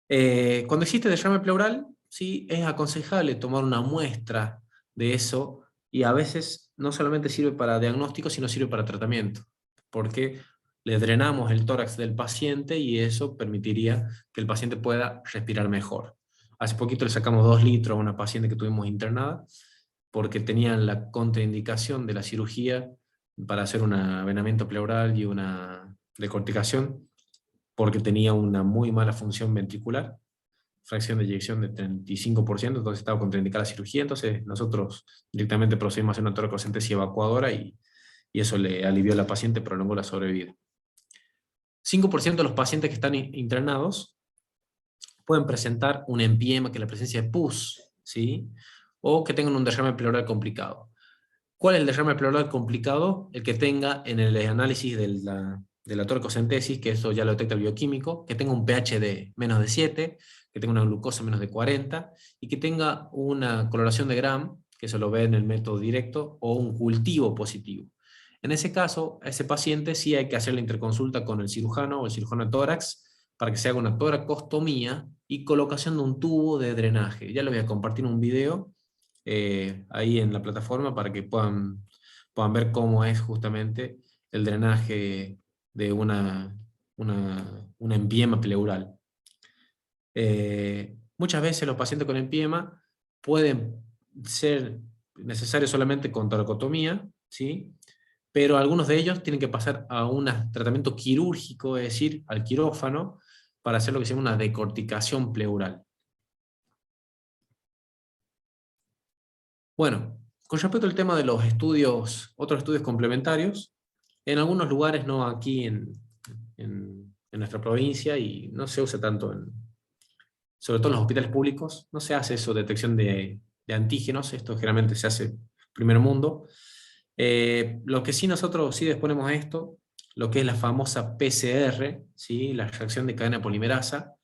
Speaker 1: Cuando existe derrame pleural, sí, es aconsejable tomar una muestra de eso, y a veces no solamente sirve para diagnóstico, sino sirve para tratamiento, porque le drenamos el tórax del paciente y eso permitiría que el paciente pueda respirar mejor. Hace poquito le sacamos 2 litros a una paciente que tuvimos internada porque tenían la contraindicación de la cirugía para hacer un avenamiento pleural y una decorticación, porque tenía una muy mala función ventricular, fracción de eyección de 35%, entonces estaba contraindicada la cirugía. Entonces nosotros directamente procedimos a hacer una toracocentesis evacuadora, y eso le alivió a la paciente, prolongó la sobrevida. 5% de los pacientes que están internados pueden presentar un empiema, que es la presencia de pus, ¿sí? O que tengan un derrame pleural complicado. ¿Cuál es el derrame pleural complicado? El que tenga en el análisis de la toracocentesis, que eso ya lo detecta el bioquímico, que tenga un pH de menos de 7, que tenga una glucosa menos de 40, y que tenga una coloración de Gram, que eso lo ve en el método directo, o un cultivo positivo. En ese caso, a ese paciente sí hay que hacer la interconsulta con el cirujano o el cirujano de tórax para que se haga una toracostomía y colocación de un tubo de drenaje. Ya les voy a compartir un video ahí en la plataforma para que puedan ver cómo es justamente el drenaje de un empiema pleural. Muchas veces los pacientes con empiema pueden ser necesarios solamente con toracotomía, ¿sí? Pero algunos de ellos tienen que pasar a un tratamiento quirúrgico, es decir, al quirófano, para hacer lo que se llama una decorticación pleural. Bueno, con respecto al tema de los estudios, otros estudios complementarios, en algunos lugares, no aquí en nuestra provincia, y no se usa tanto sobre todo en los hospitales públicos, no se hace eso, detección de antígenos, esto generalmente se hace en primer mundo. Lo que sí nosotros sí disponemos de esto, lo que es la famosa PCR, ¿sí? La reacción de cadena polimerasa,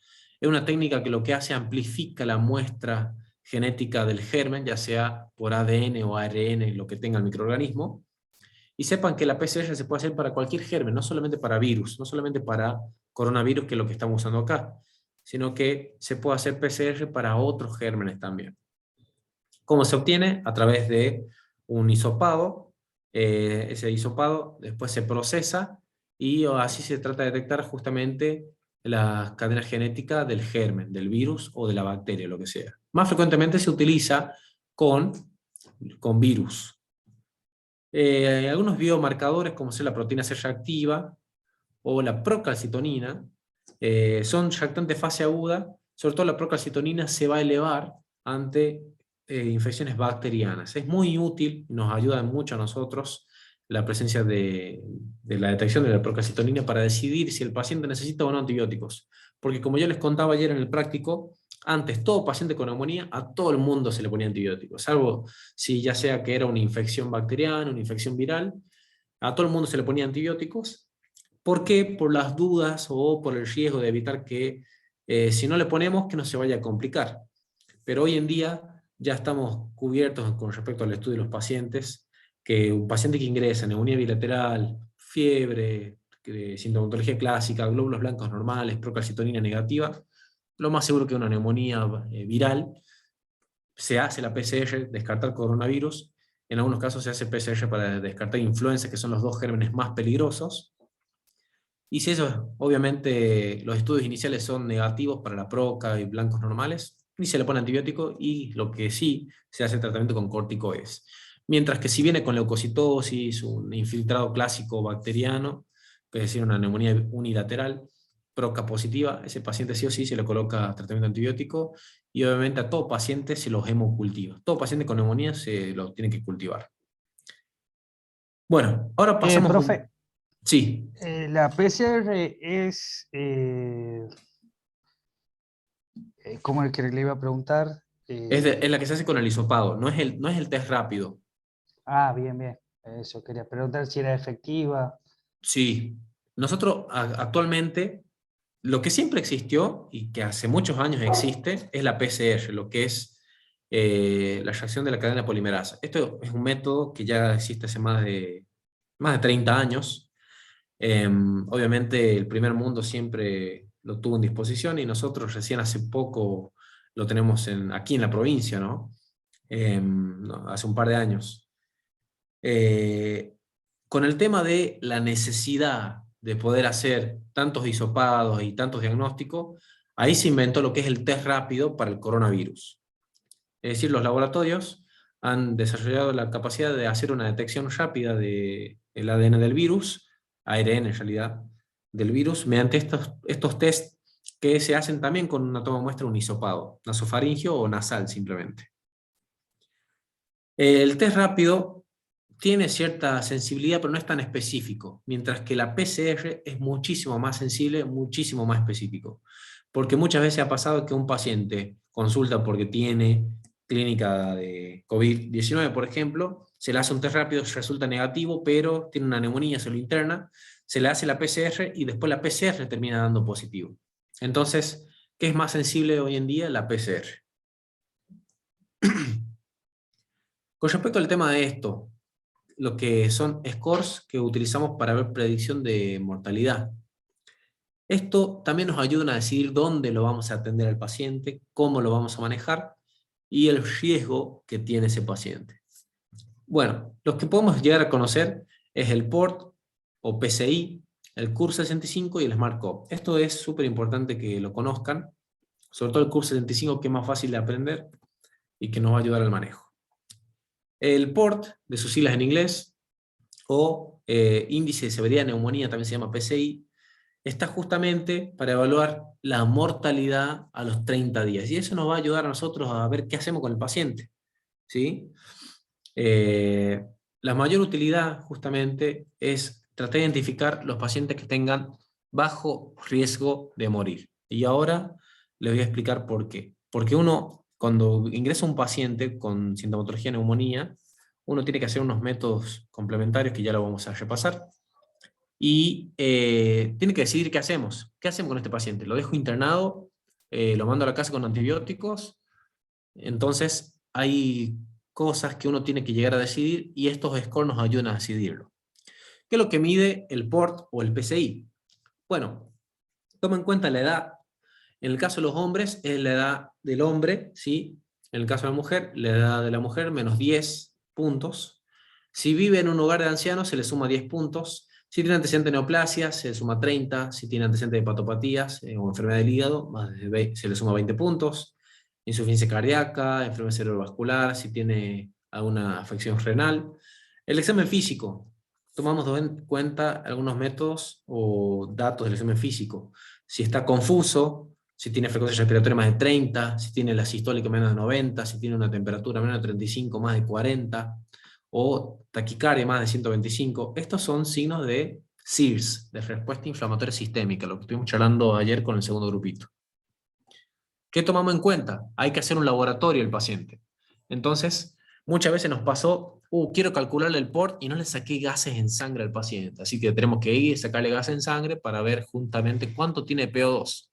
Speaker 1: es una técnica que lo que hace amplifica la muestra genética del germen, ya sea por ADN o ARN, lo que tenga el microorganismo, y sepan que la PCR se puede hacer para cualquier germen, no solamente para virus, no solamente para coronavirus, que es lo que estamos usando acá, sino que se puede hacer PCR para otros gérmenes también. ¿Cómo se obtiene? A través de un hisopado. Ese hisopado después se procesa y así se trata de detectar justamente la cadena genética del germen, del virus o de la bacteria, lo que sea. Más frecuentemente se utiliza con virus. Algunos biomarcadores, como ser la proteína C reactiva o la procalcitonina, son reactantes de fase aguda. Sobre todo la procalcitonina se va a elevar ante infecciones bacterianas. Es muy útil, nos ayuda mucho a nosotros la presencia de la detección de la procalcitonina para decidir si el paciente necesita o no antibióticos. Porque como yo les contaba ayer en el práctico, antes todo paciente con neumonía, a todo el mundo se le ponía antibióticos, salvo si ya sea que era una infección bacteriana, una infección viral, a todo el mundo se le ponía antibióticos. ¿Por qué? Por las dudas o por el riesgo de evitar que, si no le ponemos, que no se vaya a complicar. Pero hoy en día ya estamos cubiertos con respecto al estudio de los pacientes, que un paciente que ingresa, neumonía bilateral, fiebre, sintomatología clásica, glóbulos blancos normales, procalcitonina negativa, lo más seguro que una neumonía viral. Se hace la PCR, descartar coronavirus. En algunos casos se hace PCR para descartar influenza, que son los dos gérmenes más peligrosos. Y si eso, obviamente, los estudios iniciales son negativos para la proca y blancos normales, ni se le pone antibiótico, y lo que sí se hace tratamiento con corticoides. Mientras que si viene con leucocitosis, un infiltrado clásico bacteriano, es decir, una neumonía unilateral, proca positiva, ese paciente sí o sí se le coloca tratamiento antibiótico, y obviamente a todo paciente se los hemocultiva. Todo paciente con neumonía se los tiene que cultivar. Bueno, ahora pasamos
Speaker 3: Profe,
Speaker 1: Sí.
Speaker 3: la PCR es, ¿cómo es que le iba a preguntar?
Speaker 1: Es la que se hace con el hisopado, no es el test rápido.
Speaker 3: Bien, bien. Eso quería preguntar si era efectiva.
Speaker 1: Sí. Nosotros actualmente, lo que siempre existió y que hace muchos años existe, es la PCR, lo que es la reacción de la cadena polimerasa. Esto es un método que ya existe hace más de 30 años. Obviamente el primer mundo siempre lo tuvo en disposición, y nosotros recién hace poco lo tenemos aquí en la provincia, ¿no? No, hace un par de años. Con el tema de la necesidad de poder hacer tantos hisopados y tantos diagnósticos, ahí se inventó lo que es el test rápido para el coronavirus. Es decir, los laboratorios han desarrollado la capacidad de hacer una detección rápida del ADN del virus, ARN en realidad, del virus, mediante estos test que se hacen también con una toma muestra, un hisopado, nasofaringio o nasal simplemente. El test rápido tiene cierta sensibilidad, pero no es tan específico, mientras que la PCR es muchísimo más sensible, muchísimo más específico. Porque muchas veces ha pasado que un paciente consulta porque tiene clínica de COVID-19, por ejemplo, se le hace un test rápido, resulta negativo, pero tiene una neumonía, se lo interna, se le hace la PCR y después la PCR termina dando positivo. Entonces, ¿qué es más sensible hoy en día? La PCR. Con respecto al tema de esto, lo que son scores que utilizamos para ver predicción de mortalidad. Esto también nos ayuda a decidir dónde lo vamos a atender al paciente, cómo lo vamos a manejar, y el riesgo que tiene ese paciente. Bueno, los que podemos llegar a conocer es el PORT o PCI, el CUR65 y el SMART-COP. Esto es súper importante que lo conozcan, sobre todo el CUR65, que es más fácil de aprender y que nos va a ayudar al manejo. El PORT, de sus siglas en inglés, o índice de severidad de neumonía, también se llama PCI, está justamente para evaluar la mortalidad a los 30 días. Y eso nos va a ayudar a nosotros a ver qué hacemos con el paciente, ¿sí? La mayor utilidad justamente es tratar de identificar los pacientes que tengan bajo riesgo de morir. Y ahora les voy a explicar por qué. Porque uno, cuando ingresa un paciente con sintomatología de neumonía, uno tiene que hacer unos métodos complementarios que ya lo vamos a repasar. Y tiene que decidir qué hacemos. ¿Qué hacemos con este paciente? ¿Lo dejo internado? ¿Lo mando a la casa con antibióticos? Entonces, hay cosas que uno tiene que llegar a decidir y estos scores nos ayudan a decidirlo. ¿Qué es lo que mide el PORT o el PCI? Bueno, toma en cuenta la edad. En el caso de los hombres, es la edad del hombre, ¿sí? En el caso de la mujer, la edad de la mujer, menos 10 puntos. Si vive en un hogar de ancianos, se le suma 10 puntos. Si tiene antecedente de neoplasia, se le suma 30. Si tiene antecedente de hepatopatías o enfermedad del hígado, se le suma 20 puntos. Insuficiencia cardíaca, enfermedad cerebrovascular, si tiene alguna afección renal. El examen físico. Tomamos en cuenta algunos métodos o datos del examen físico. Si está confuso, si tiene frecuencia respiratoria más de 30, si tiene la sistólica menos de 90, si tiene una temperatura menos de 35, más de 40, o taquicardia más de 125. Estos son signos de SIRS, de respuesta inflamatoria sistémica, lo que estuvimos charlando ayer con el segundo grupito. ¿Qué tomamos en cuenta? Hay que hacer un laboratorio al paciente. Entonces, muchas veces nos pasó, quiero calcularle el PORT y no le saqué gases en sangre al paciente. Así que tenemos que ir, sacarle gases en sangre para ver juntamente cuánto tiene PO2.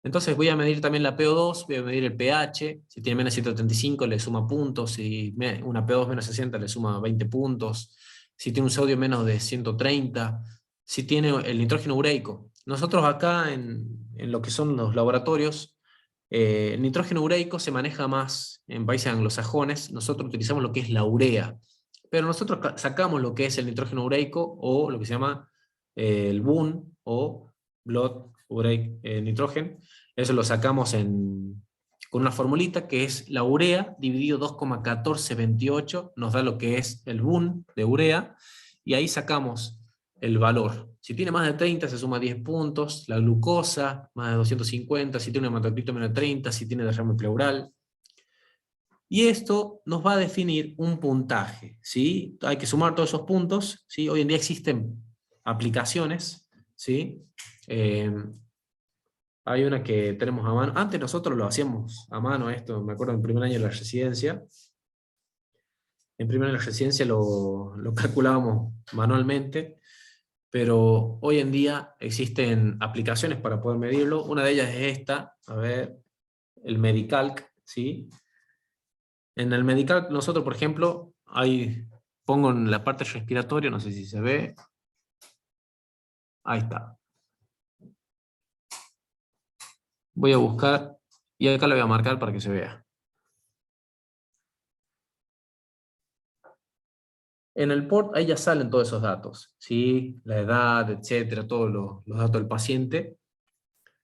Speaker 1: Entonces voy a medir también la PO2, voy a medir el pH, si tiene menos de 135 le suma puntos, si una PO2 menos 60 le suma 20 puntos, si tiene un sodio menos de 130, si tiene el nitrógeno ureico. Nosotros acá en lo que son los laboratorios, el nitrógeno ureico se maneja más en países anglosajones, nosotros utilizamos lo que es la urea, pero nosotros sacamos lo que es el nitrógeno ureico o lo que se llama el BUN o Blood Ureic Nitrogen. Eso lo sacamos con una formulita que es la urea dividido 2,1428, nos da lo que es el BUN de urea, y ahí sacamos el valor. Si tiene más de 30 se suma 10 puntos, la glucosa más de 250, si tiene un hematocrito menos de 30, si tiene derrame pleural. Y esto nos va a definir un puntaje, ¿sí? Hay que sumar todos esos puntos, ¿sí? Hoy en día existen aplicaciones, ¿sí? Hay una que tenemos a mano. Antes nosotros lo hacíamos a mano esto, me acuerdo en primer año de la residencia. En primer año de la residencia lo calculábamos manualmente, pero hoy en día existen aplicaciones para poder medirlo. Una de ellas es esta, a ver, el Medicalc, ¿sí? En el Medicalc nosotros, por ejemplo, pongo en la parte respiratoria, no sé si se ve. Ahí está. Voy a buscar, y acá lo voy a marcar para que se vea. En el PORT ahí ya salen todos esos datos, ¿sí? La edad, etcétera, todos los datos del paciente.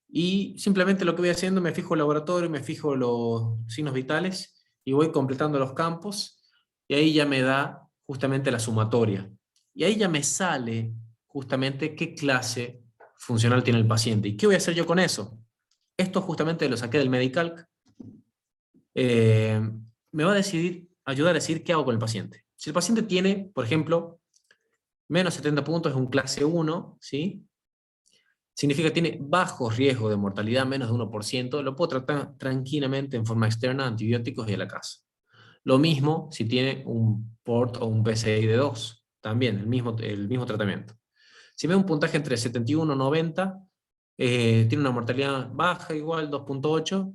Speaker 1: Y simplemente lo que voy haciendo, me fijo el laboratorio, me fijo los signos vitales, y voy completando los campos, y ahí ya me da justamente la sumatoria. Y ahí ya me sale justamente qué clase funcional tiene el paciente. ¿Y qué voy a hacer yo con eso? Esto justamente lo saqué del Medicalc. Me va a ayudar a decidir qué hago con el paciente. Si el paciente tiene, por ejemplo, menos 70 puntos, es un clase 1, ¿sí? Significa que tiene bajo riesgo de mortalidad, menos de 1%, lo puedo tratar tranquilamente en forma externa, antibióticos y a la casa. Lo mismo si tiene un PORT o un PCI de 2, también el mismo tratamiento. Si ve un puntaje entre 71 y 90, tiene una mortalidad baja, igual 2,8,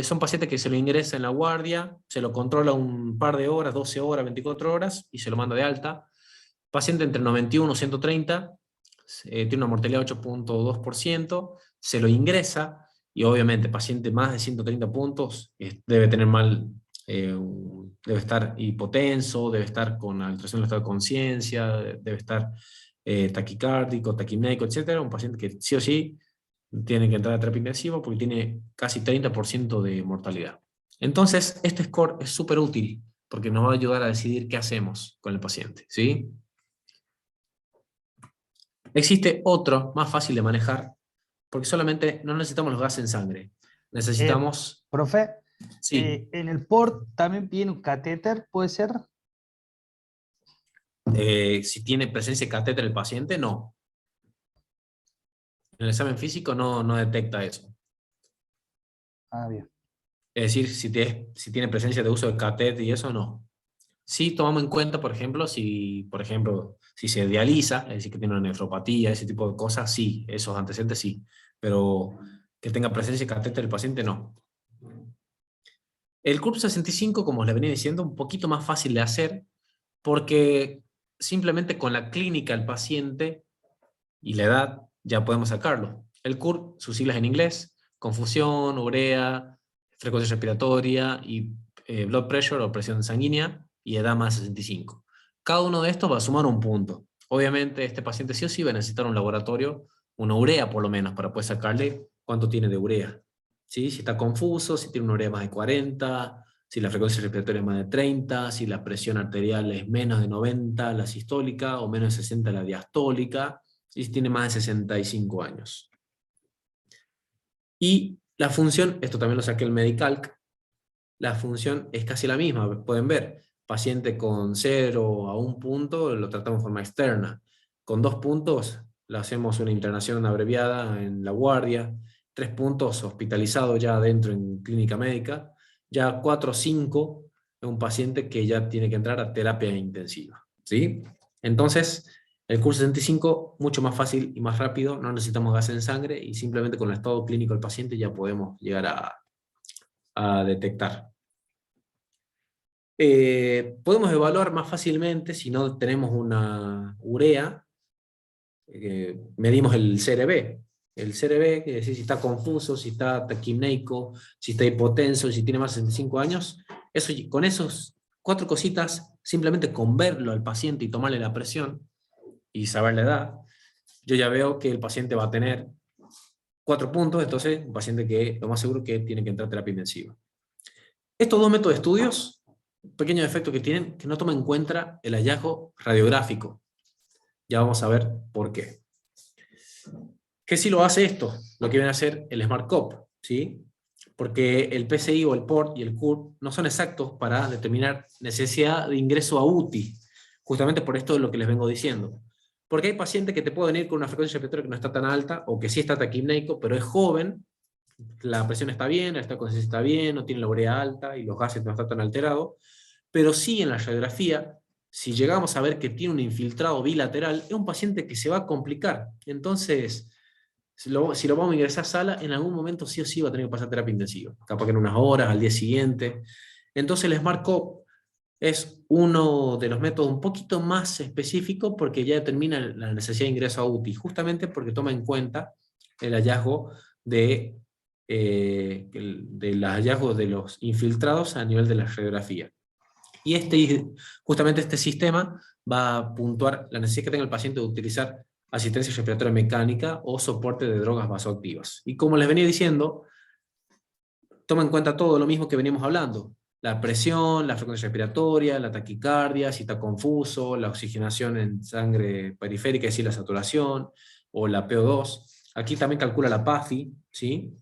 Speaker 1: son pacientes que se lo ingresa en la guardia, se lo controla un par de horas, 12 horas, 24 horas, y se lo manda de alta. Paciente entre 91 y 130, tiene una mortalidad de 8,2%, se lo ingresa, y obviamente paciente más de 130 puntos debe tener debe estar hipotenso, debe estar con alteración del estado de conciencia, debe estar taquicárdico, taquimnéico, etc. Un paciente que sí o sí tiene que entrar a terapia intensiva porque tiene casi 30% de mortalidad. Entonces, este score es súper útil porque nos va a ayudar a decidir qué hacemos con el paciente, ¿sí? Existe otro más fácil de manejar porque solamente no necesitamos los gases en sangre. Necesitamos...
Speaker 3: Profe,
Speaker 1: Sí,
Speaker 3: en el port también viene un catéter, ¿puede ser?
Speaker 1: si tiene presencia de catéter el paciente, no. En el examen físico no detecta eso.
Speaker 3: Ah, bien.
Speaker 1: Es decir, si tiene presencia de uso de catéter y eso, no. Sí tomamos en cuenta, por ejemplo, si se dializa, es decir, que tiene una nefropatía, ese tipo de cosas, sí, esos antecedentes sí. Pero que tenga presencia de catéter el paciente, no. El CURP 65, como les venía diciendo, un poquito más fácil de hacer, porque simplemente con la clínica del paciente y la edad ya podemos sacarlo. El CURP, sus siglas en inglés, confusión, urea, frecuencia respiratoria y blood pressure o presión sanguínea y edad más de 65. Cada uno de estos va a sumar un punto. Obviamente este paciente sí o sí va a necesitar un laboratorio, una urea por lo menos, para poder sacarle cuánto tiene de urea. ¿Sí? Si está confuso, si tiene una urea más de 40, si la frecuencia respiratoria es más de 30, si la presión arterial es menos de 90, la sistólica, o menos de 60, la diastólica, y si tiene más de 65 años. Y la función, esto también lo saqué el Medicalc, la función es casi la misma, pueden ver, paciente con 0 a 1 punto lo tratamos de forma externa, con 2 puntos le hacemos una internación abreviada en la guardia, 3 puntos hospitalizado ya adentro en clínica médica, ya 4 o 5 es un paciente que ya tiene que entrar a terapia intensiva, ¿sí? Entonces, el curso 65, mucho más fácil y más rápido, no necesitamos gas en sangre y simplemente con el estado clínico del paciente ya podemos llegar a detectar. Podemos evaluar más fácilmente si no tenemos una urea, medimos el CRB. El CRB, es decir, si está confuso, si está taquimneico, si está hipotenso, si tiene más de 65 años, eso, con esos 4 cositas, simplemente con verlo al paciente y tomarle la presión y saber la edad, yo ya veo que el paciente va a tener 4 puntos, entonces un paciente que lo más seguro que tiene que entrar a terapia intensiva. Estos dos métodos de estudios, pequeños efectos que tienen, que no toman en cuenta el hallazgo radiográfico. Ya vamos a ver por qué. ¿Qué sí lo hace esto? Lo que viene a hacer el SmartCop, ¿sí? Porque el PCI o el PORT y el CURP no son exactos para determinar necesidad de ingreso a UTI, justamente por esto es lo que les vengo diciendo. Porque hay pacientes que te pueden venir con una frecuencia respiratoria que no está tan alta, o que sí está taquimneico, pero es joven, la presión está bien, el estado de conciencia está bien, no tiene la urea alta y los gases no están tan alterados, pero sí en la radiografía, si llegamos a ver que tiene un infiltrado bilateral, es un paciente que se va a complicar. Entonces, si lo vamos a ingresar a sala, en algún momento sí o sí va a tener que pasar terapia intensiva, capaz que en unas horas, al día siguiente. Entonces el SmartCop es uno de los métodos un poquito más específico porque ya determina la necesidad de ingreso a UTI, justamente porque toma en cuenta el hallazgo de los hallazgos de los infiltrados a nivel de la radiografía. Y justamente este sistema va a puntuar la necesidad que tenga el paciente de utilizar asistencia respiratoria mecánica o soporte de drogas vasoactivas. Y como les venía diciendo, toma en cuenta todo lo mismo que veníamos hablando. La presión, la frecuencia respiratoria, la taquicardia, si está confuso, la oxigenación en sangre periférica, es decir, la saturación, o la PO2. Aquí también calcula la PAFI, ¿sí?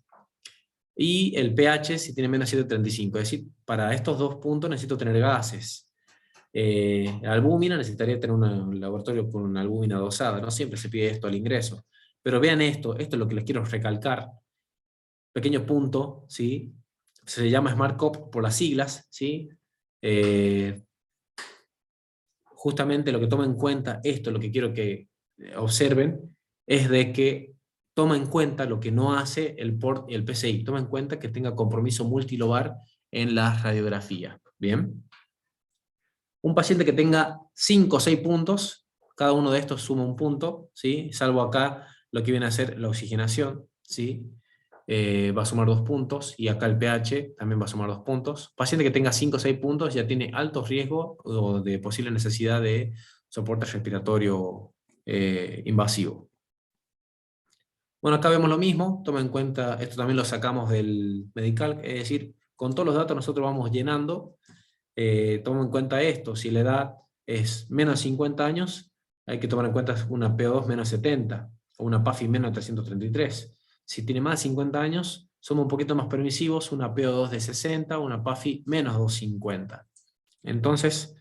Speaker 1: Y el pH si tiene menos de 7,35. Es decir, para estos dos puntos necesito tener gases. Albúmina necesitaría tener un laboratorio con una albúmina dosada, no siempre se pide esto al ingreso. Pero vean esto es lo que les quiero recalcar. Pequeño punto, ¿sí? Se llama SmartCop por las siglas, ¿sí? Justamente lo que toma en cuenta esto, lo que quiero que observen, es de que toma en cuenta lo que no hace el PORT y el PCI. Toma en cuenta que tenga compromiso multilobar en la radiografía. ¿Bien? Un paciente que tenga 5 o 6 puntos, cada uno de estos suma un punto, ¿sí? Salvo acá lo que viene a ser la oxigenación, ¿sí? va a sumar 2 puntos, y acá el pH también va a sumar 2 puntos. Paciente que tenga 5 o 6 puntos ya tiene alto riesgo o de posible necesidad de soporte respiratorio invasivo. Bueno, acá vemos lo mismo, toma en cuenta, esto también lo sacamos del Medical, es decir, con todos los datos nosotros vamos llenando, toma en cuenta esto, si la edad es menos de 50 años, hay que tomar en cuenta una PO2 menos 70, o una PAFI menos de 333. Si tiene más de 50 años, somos un poquito más permisivos, una PO2 de 60, una PAFI menos 250. Entonces,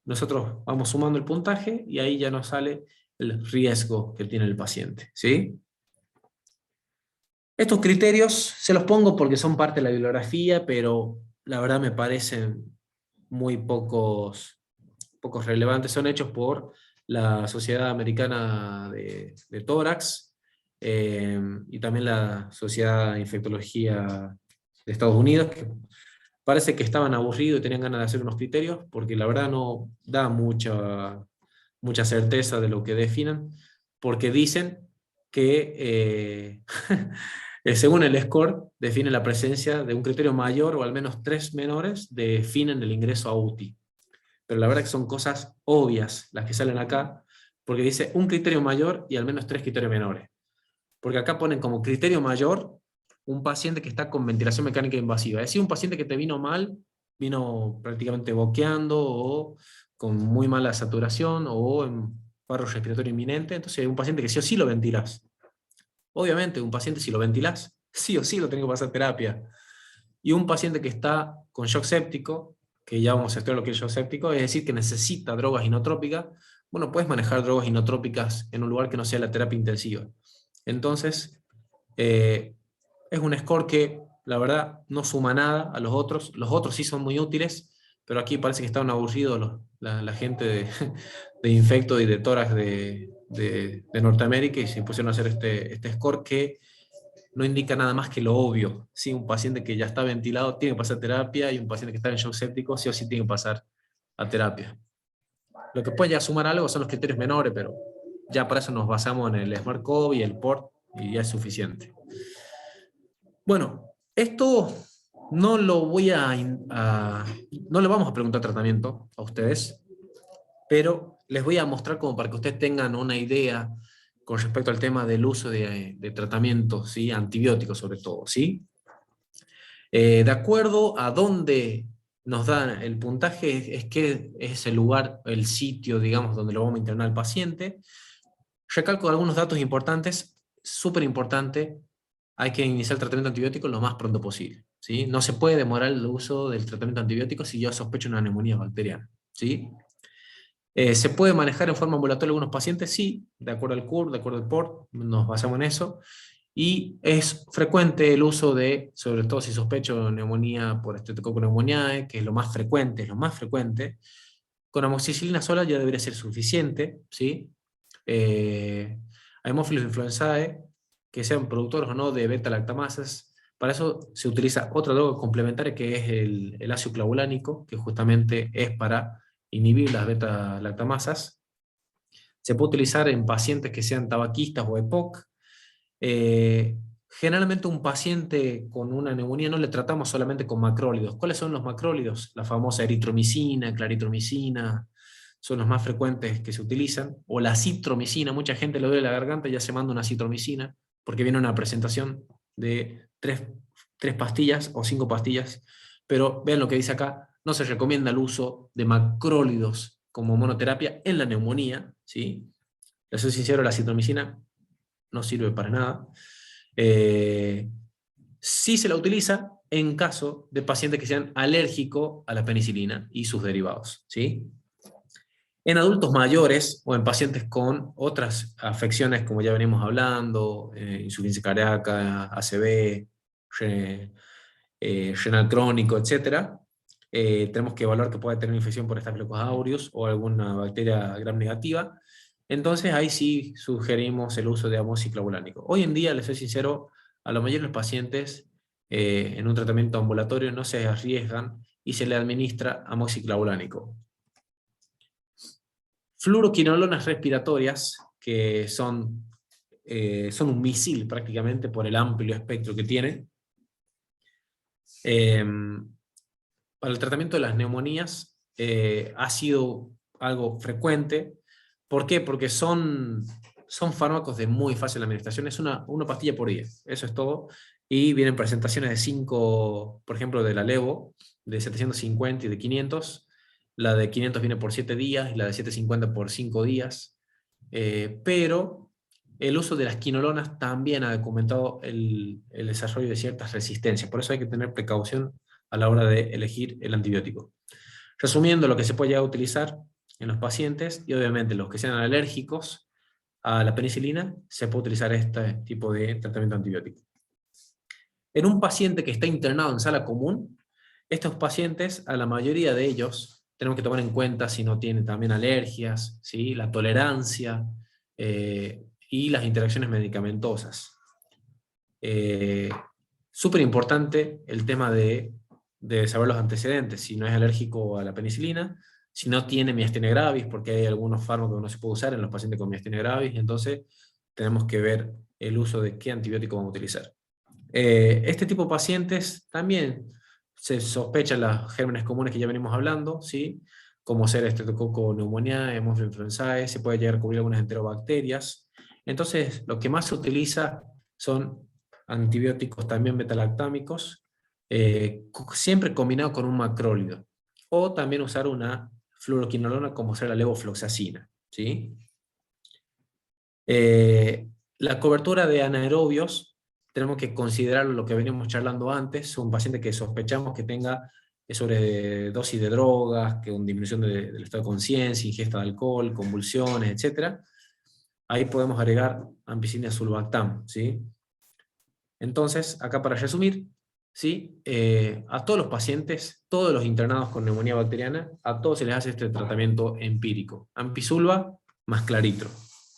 Speaker 1: nosotros vamos sumando el puntaje y ahí ya nos sale el riesgo que tiene el paciente, ¿sí? Estos criterios se los pongo porque son parte de la bibliografía, pero la verdad me parecen muy pocos relevantes. Son hechos por la Sociedad Americana de Tórax y también la Sociedad de Infectología de Estados Unidos, que parece que estaban aburridos y tenían ganas de hacer unos criterios, porque la verdad no da mucha certeza de lo que definan, porque dicen que según el score define la presencia de un criterio mayor o al menos 3 menores definen el ingreso a UTI. Pero la verdad que son cosas obvias las que salen acá, porque dice un criterio mayor y al menos 3 criterios menores. Porque acá ponen como criterio mayor un paciente que está con ventilación mecánica invasiva. Es decir, un paciente que te vino mal, vino prácticamente boqueando o con muy mala saturación o en paro respiratorio inminente. Entonces hay un paciente que sí o sí lo ventilás. Obviamente, un paciente si lo ventilás, sí o sí lo tenés que pasar terapia. Y un paciente que está con shock séptico, que ya vamos a estudiar lo que es shock séptico, es decir, que necesita drogas inotrópicas, bueno, puedes manejar drogas inotrópicas en un lugar que no sea la terapia intensiva. Entonces, es un score que, la verdad, no suma nada a los otros sí son muy útiles, pero aquí parece que estaban aburridos la gente de infecto y de tórax de Norteamérica y se pusieron a hacer este score que no indica nada más que lo obvio. ¿Sí? Un paciente que ya está ventilado tiene que pasar terapia y un paciente que está en shock séptico sí o sí tiene que pasar a terapia. Lo que puede ya sumar algo son los criterios menores, pero ya para eso nos basamos en el SMART-CoV y el PORT y ya es suficiente. Bueno, esto no lo voy no le vamos a preguntar tratamiento a ustedes, pero les voy a mostrar como para que ustedes tengan una idea con respecto al tema del uso de tratamientos, ¿sí? Antibióticos sobre todo, ¿sí? De acuerdo a dónde nos dan el puntaje, es que es el lugar, el sitio, digamos, donde lo vamos a internar al paciente. Recalco algunos datos importantes, súper importante, hay que iniciar el tratamiento antibiótico lo más pronto posible, ¿sí? No se puede demorar el uso del tratamiento antibiótico si yo sospecho una neumonía bacteriana, ¿sí? ¿Se puede manejar en forma ambulatoria algunos pacientes? Sí, de acuerdo al CUR, de acuerdo al PORT, nos basamos en eso. Y es frecuente el uso de, sobre todo si sospecho neumonía por Streptococcus pneumoniae, que es lo más frecuente, con amoxicilina sola ya debería ser suficiente, ¿sí? Haemophilus influenzae, que sean productores o no de beta-lactamasas. Para eso se utiliza otra droga complementaria que es el ácido clavulánico, que justamente es para inhibir las beta-lactamasas. Se puede utilizar en pacientes que sean tabaquistas o EPOC. Generalmente un paciente con una neumonía no le tratamos solamente con macrólidos. ¿Cuáles son los macrólidos? La famosa eritromicina, claritromicina, son los más frecuentes que se utilizan, o la citromicina. Mucha gente le duele la garganta y ya se manda una citromicina, porque viene una presentación de 3 pastillas o 5 pastillas, pero vean lo que dice acá, no se recomienda el uso de macrólidos como monoterapia en la neumonía, ¿sí? Les soy sincero, la citromicina no sirve para nada. Sí se la utiliza en caso de pacientes que sean alérgicos a la penicilina y sus derivados, ¿sí? En adultos mayores o en pacientes con otras afecciones, como ya venimos hablando, insuficiencia cardíaca, ACV, renal crónico, etc., tenemos que evaluar que pueda tener infección por Staphylococcus aureus o alguna bacteria gram negativa. Entonces ahí sí sugerimos el uso de amoxiclavulánico. Hoy en día, les soy sincero, a la mayoría de los pacientes en un tratamiento ambulatorio no se arriesgan y se le administra amoxiclavulánico. Fluoroquinolonas respiratorias, que son son un misil prácticamente por el amplio espectro que tienen. Para el tratamiento de las neumonías ha sido algo frecuente. ¿Por qué? Porque son fármacos de muy fácil administración, es una pastilla por día, eso es todo, y vienen presentaciones de 5, por ejemplo, de la Levo, de 750 y de 500, la de 500 viene por 7 días, y la de 750 por 5 días, pero el uso de las quinolonas también ha documentado el desarrollo de ciertas resistencias, por eso hay que tener precaución a la hora de elegir el antibiótico. Resumiendo, lo que se puede llegar a utilizar en los pacientes, y obviamente los que sean alérgicos a la penicilina, se puede utilizar este tipo de tratamiento antibiótico. En un paciente que está internado en sala común, estos pacientes, a la mayoría de ellos, tenemos que tomar en cuenta si no tienen también alergias, ¿sí? La tolerancia y las interacciones medicamentosas. Súper importante el tema de saber los antecedentes, si no es alérgico a la penicilina, si no tiene miastenia gravis, porque hay algunos fármacos que no se puede usar en los pacientes con miastenia gravis, entonces tenemos que ver el uso de qué antibiótico vamos a utilizar. Este tipo de pacientes también se sospechan los gérmenes comunes que ya venimos hablando, ¿sí? Como ser Streptococcus pneumoniae, Haemophilus influenzae, se puede llegar a cubrir algunas enterobacterias. Entonces, lo que más se utiliza son antibióticos también betalactámicos, siempre combinado con un macrólido. O también usar una fluoroquinolona como ser la levofloxacina, ¿sí? La cobertura de anaerobios, tenemos que considerar lo que veníamos charlando antes, un paciente que sospechamos que tenga sobredosis de drogas, que una disminución del estado de conciencia, ingesta de alcohol, convulsiones, etc. Ahí podemos agregar ampicilina sulbactam, ¿sí? Entonces, acá para resumir, ¿sí? A todos los pacientes, todos los internados con neumonía bacteriana, a todos se les hace este tratamiento empírico. Ampicilva más claritro,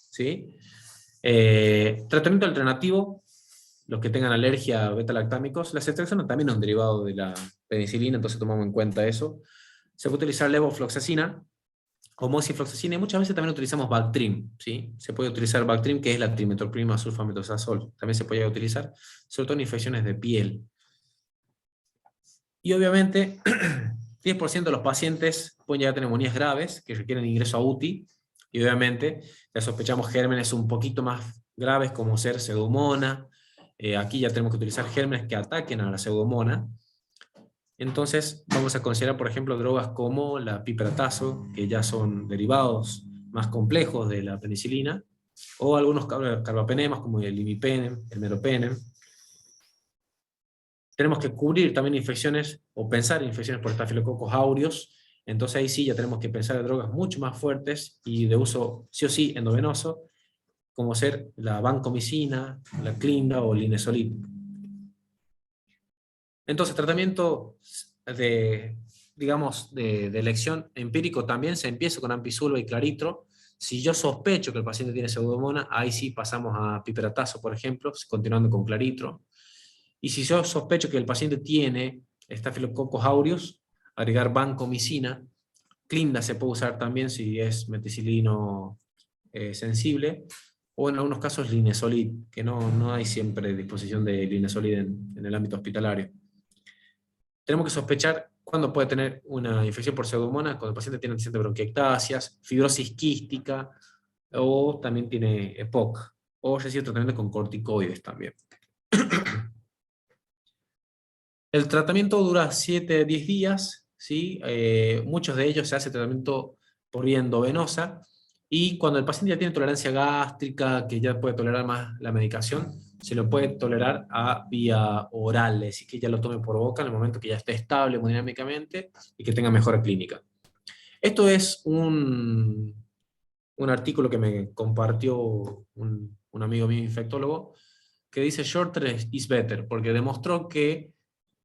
Speaker 1: ¿sí? Tratamiento alternativo, los que tengan alergia a beta-lactámicos, las extracciones también son derivados de la penicilina, entonces tomamos en cuenta eso. Se puede utilizar levofloxacina o moxifloxacina, y muchas veces también utilizamos Bactrim, ¿sí? Se puede utilizar Bactrim, que es la trimetoprim sulfametosazol, también se puede utilizar, sobre todo en infecciones de piel. Y obviamente, 10% de los pacientes pueden llegar a tener neumonías graves, que requieren ingreso a UTI, y obviamente ya sospechamos gérmenes un poquito más graves, como ser pseudomonas. Aquí ya tenemos que utilizar gérmenes que ataquen a la pseudomonas. Entonces vamos a considerar, por ejemplo, drogas como la piperatazo, que ya son derivados más complejos de la penicilina, o algunos carbapenemas como el imipenem, el meropenem. Tenemos que cubrir también infecciones, o pensar en infecciones por Staphylococcus aureus, entonces ahí sí ya tenemos que pensar en drogas mucho más fuertes y de uso sí o sí endovenoso, como ser la vancomicina, la clinda o el linezolid. Entonces, tratamiento digamos, de elección empírico también se empieza con ampicilva y claritro. Si yo sospecho que el paciente tiene pseudomonas, ahí sí pasamos a piperatazo, por ejemplo, continuando con claritro. Y si yo sospecho que el paciente tiene Staphylococcus aureus, agregar vancomicina. Clinda se puede usar también si es meticilino sensible, o en algunos casos linezolid, que no hay siempre disposición de linezolid en el ámbito hospitalario. Tenemos que sospechar cuándo puede tener una infección por pseudomonas, cuando el paciente tiene antecedentes de bronquiectasias, fibrosis quística, o también tiene EPOC, o recibe tratamiento con corticoides también. El tratamiento dura 7 a 10 días, ¿sí? Muchos de ellos se hace tratamiento por vía endovenosa, y cuando el paciente ya tiene tolerancia gástrica, que ya puede tolerar más la medicación, se lo puede tolerar a vía oral, es decir, que ya lo tome por boca en el momento que ya esté estable hemodinámicamente y que tenga mejora clínica. Esto es un artículo que me compartió un amigo mío infectólogo, que dice shorter is better, porque demostró que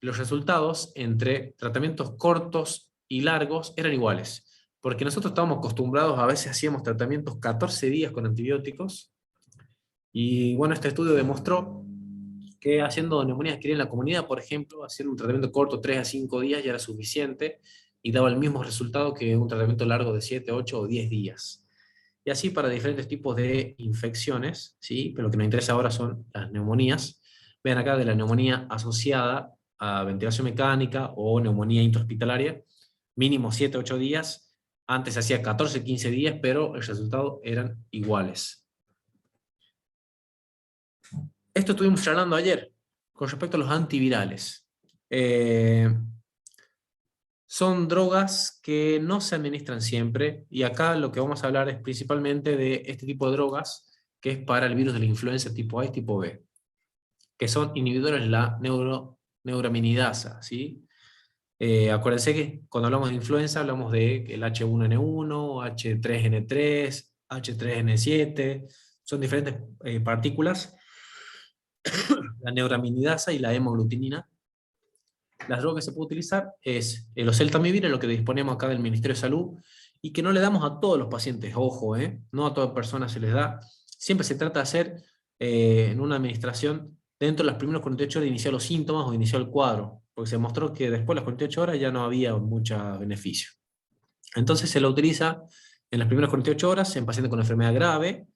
Speaker 1: los resultados entre tratamientos cortos y largos eran iguales. Porque nosotros estábamos acostumbrados, a veces hacíamos tratamientos 14 días con antibióticos, y bueno, este estudio demostró que haciendo neumonías que en la comunidad, por ejemplo, hacer un tratamiento corto 3 a 5 días ya era suficiente, y daba el mismo resultado que un tratamiento largo de 7, 8 o 10 días. y así para diferentes tipos de infecciones, ¿sí? Pero lo que nos interesa ahora son las neumonías. Vean acá de la neumonía asociada a ventilación mecánica o neumonía intrahospitalaria, mínimo 7-8 días, antes hacía 14-15 días, pero el resultado eran iguales. Esto estuvimos charlando ayer, con respecto a los antivirales. Son drogas que no se administran siempre, y acá lo que vamos a hablar es principalmente de este tipo de drogas, que es para el virus de la influenza tipo A y tipo B, que son inhibidores de la neuraminidasa, ¿sí? Acuérdense que cuando hablamos de influenza hablamos de el H1N1, H3N3, H3N7, son diferentes partículas, la neuraminidasa y la hemaglutinina. Las drogas que se puede utilizar es el oseltamivir, en lo que disponemos acá del Ministerio de Salud, y que no le damos a todos los pacientes, ojo, no a todas personas se les da. Siempre se trata de hacer en una administración dentro de las primeras 48 horas de iniciar los síntomas o de iniciar el cuadro, porque se demostró que después de las 48 horas ya no había mucho beneficio. Entonces se lo utiliza en las primeras 48 horas en pacientes con enfermedad grave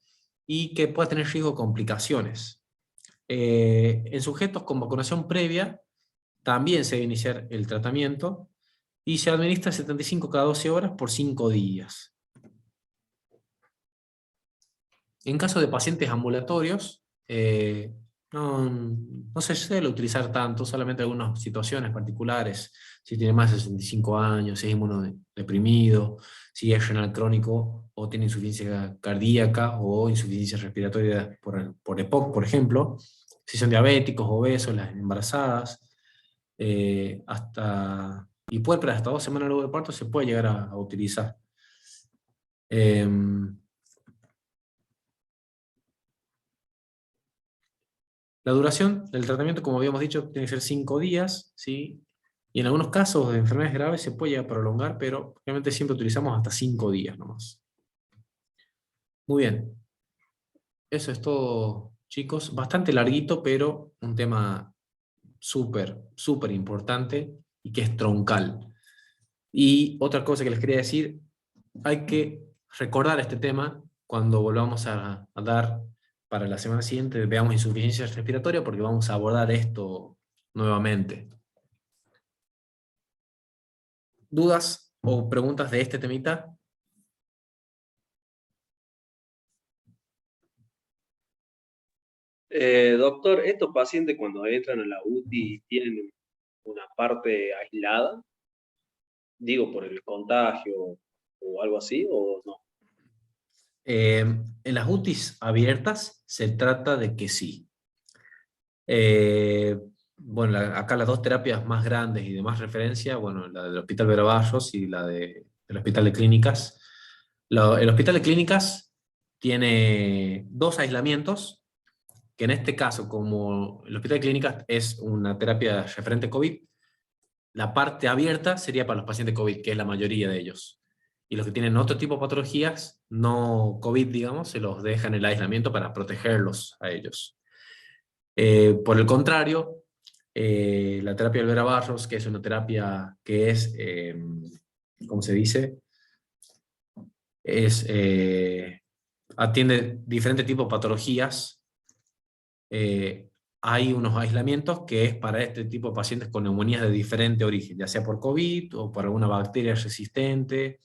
Speaker 1: y que pueda tener riesgo de complicaciones. En sujetos con vacunación previa también se debe iniciar el tratamiento y se administra 75 cada 12 horas por 5 días. En caso de pacientes ambulatorios, no se suele utilizar tanto, solamente en algunas situaciones particulares, si tiene más de 65 años, si es inmunodeprimido, si es renal crónico o tiene insuficiencia cardíaca o insuficiencia respiratoria por EPOC, por ejemplo, si son diabéticos, obesos, las embarazadas, y puerperas hasta 2 semanas luego de parto se puede llegar a utilizar. La duración del tratamiento, como habíamos dicho, tiene que ser 5 días, ¿sí? Y en algunos casos de enfermedades graves se puede llegar a prolongar, pero realmente siempre utilizamos hasta 5 días nomás. Muy bien. Eso es todo, chicos. Bastante larguito, pero un tema súper, súper importante y que es troncal. Y otra cosa que les quería decir, hay que recordar este tema cuando volvamos a dar para la semana siguiente, veamos insuficiencia respiratoria, porque vamos a abordar esto nuevamente. ¿Dudas o preguntas de este temita?
Speaker 4: Doctor, ¿estos pacientes cuando entran a la UTI tienen una parte aislada? Digo, por el contagio o algo así, ¿o no?
Speaker 1: En las UTIs abiertas se trata de que sí. Bueno, acá las dos terapias más grandes y de más referencia, bueno, la del Hospital Vera Barros y la del Hospital de Clínicas. El Hospital de Clínicas tiene 2 aislamientos, que en este caso, como el Hospital de Clínicas es una terapia referente COVID, la parte abierta sería para los pacientes COVID, que es la mayoría de ellos. Y los que tienen otro tipo de patologías, no COVID, digamos, se los deja en el aislamiento para protegerlos a ellos. Por el contrario, la terapia del Vera Barros, que es una terapia que es, ¿cómo se dice? Atiende diferentes tipos de patologías. Hay unos aislamientos que es para este tipo de pacientes con neumonías de diferente origen, ya sea por COVID o por alguna bacteria resistente.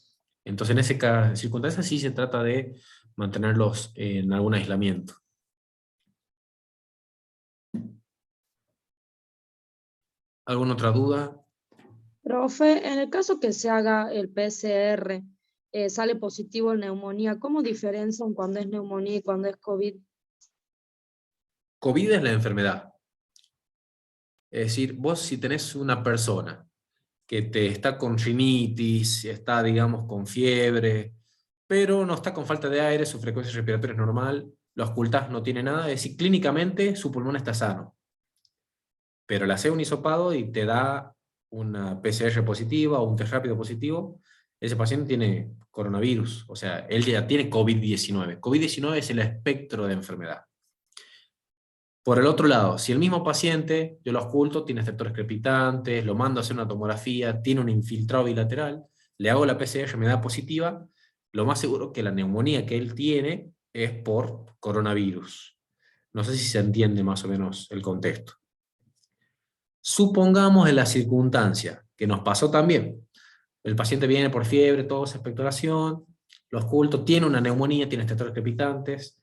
Speaker 1: Entonces, en esa circunstancia sí se trata de mantenerlos en algún aislamiento. ¿Alguna otra duda?
Speaker 5: Profe, en el caso que se haga el PCR, sale positivo en neumonía, ¿cómo diferencian cuando es neumonía y cuando es COVID?
Speaker 1: COVID es la enfermedad. Es decir, vos si tenés una persona que te está con rinitis, está, digamos, con fiebre, pero no está con falta de aire, su frecuencia respiratoria es normal, lo ocultás, no tiene nada, es decir, clínicamente su pulmón está sano. Pero le haces un hisopado y te da una PCR positiva o un test rápido positivo, ese paciente tiene coronavirus, o sea, él ya tiene COVID-19. COVID-19 es el espectro de enfermedad. Por el otro lado, si el mismo paciente, yo lo oculto, tiene receptores crepitantes, lo mando a hacer una tomografía, tiene un infiltrado bilateral, le hago la PCR, me da positiva, lo más seguro que la neumonía que él tiene es por coronavirus. No sé si se entiende más o menos el contexto. Supongamos en la circunstancia, que nos pasó también. El paciente viene por fiebre, tos, expectoración, lo oculto, tiene una neumonía, tiene estatos crepitantes,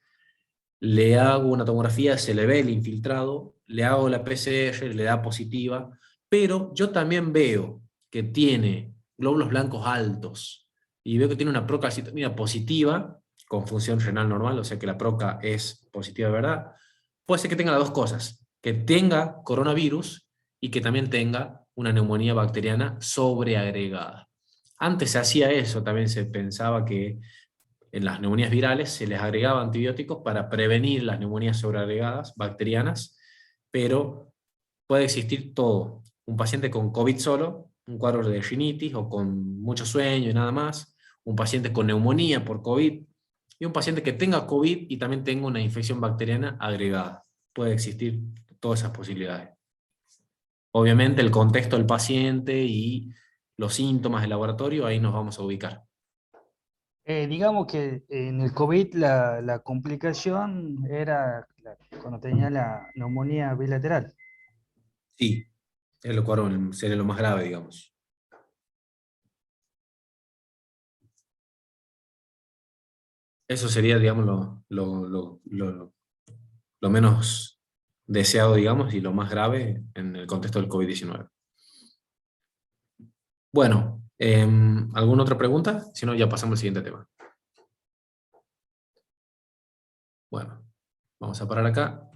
Speaker 1: le hago una tomografía, se le ve el infiltrado, le hago la PCR, le da positiva, pero yo también veo que tiene glóbulos blancos altos y veo que tiene una procalcitonina positiva con función renal normal, o sea que la proca es positiva de verdad. Puede ser que tenga las dos cosas, que tenga coronavirus y que también tenga una neumonía bacteriana sobreagregada. Antes se hacía eso, también se pensaba que en las neumonías virales se les agregaba antibióticos para prevenir las neumonías sobreagregadas bacterianas, pero puede existir todo. Un paciente con COVID solo, un cuadro de rinitis o con mucho sueño y nada más, un paciente con neumonía por COVID y un paciente que tenga COVID y también tenga una infección bacteriana agregada. Puede existir todas esas posibilidades. Obviamente el contexto del paciente y los síntomas del laboratorio, ahí nos vamos a ubicar.
Speaker 3: Digamos que en el COVID la complicación era cuando tenía la neumonía bilateral.
Speaker 1: Sí, es lo cual sería lo más grave, digamos. Eso sería, digamos, lo menos deseado, digamos, y lo más grave en el contexto del COVID-19. Bueno, ¿alguna otra pregunta? Si no, ya pasamos al siguiente tema. Bueno, vamos a parar acá.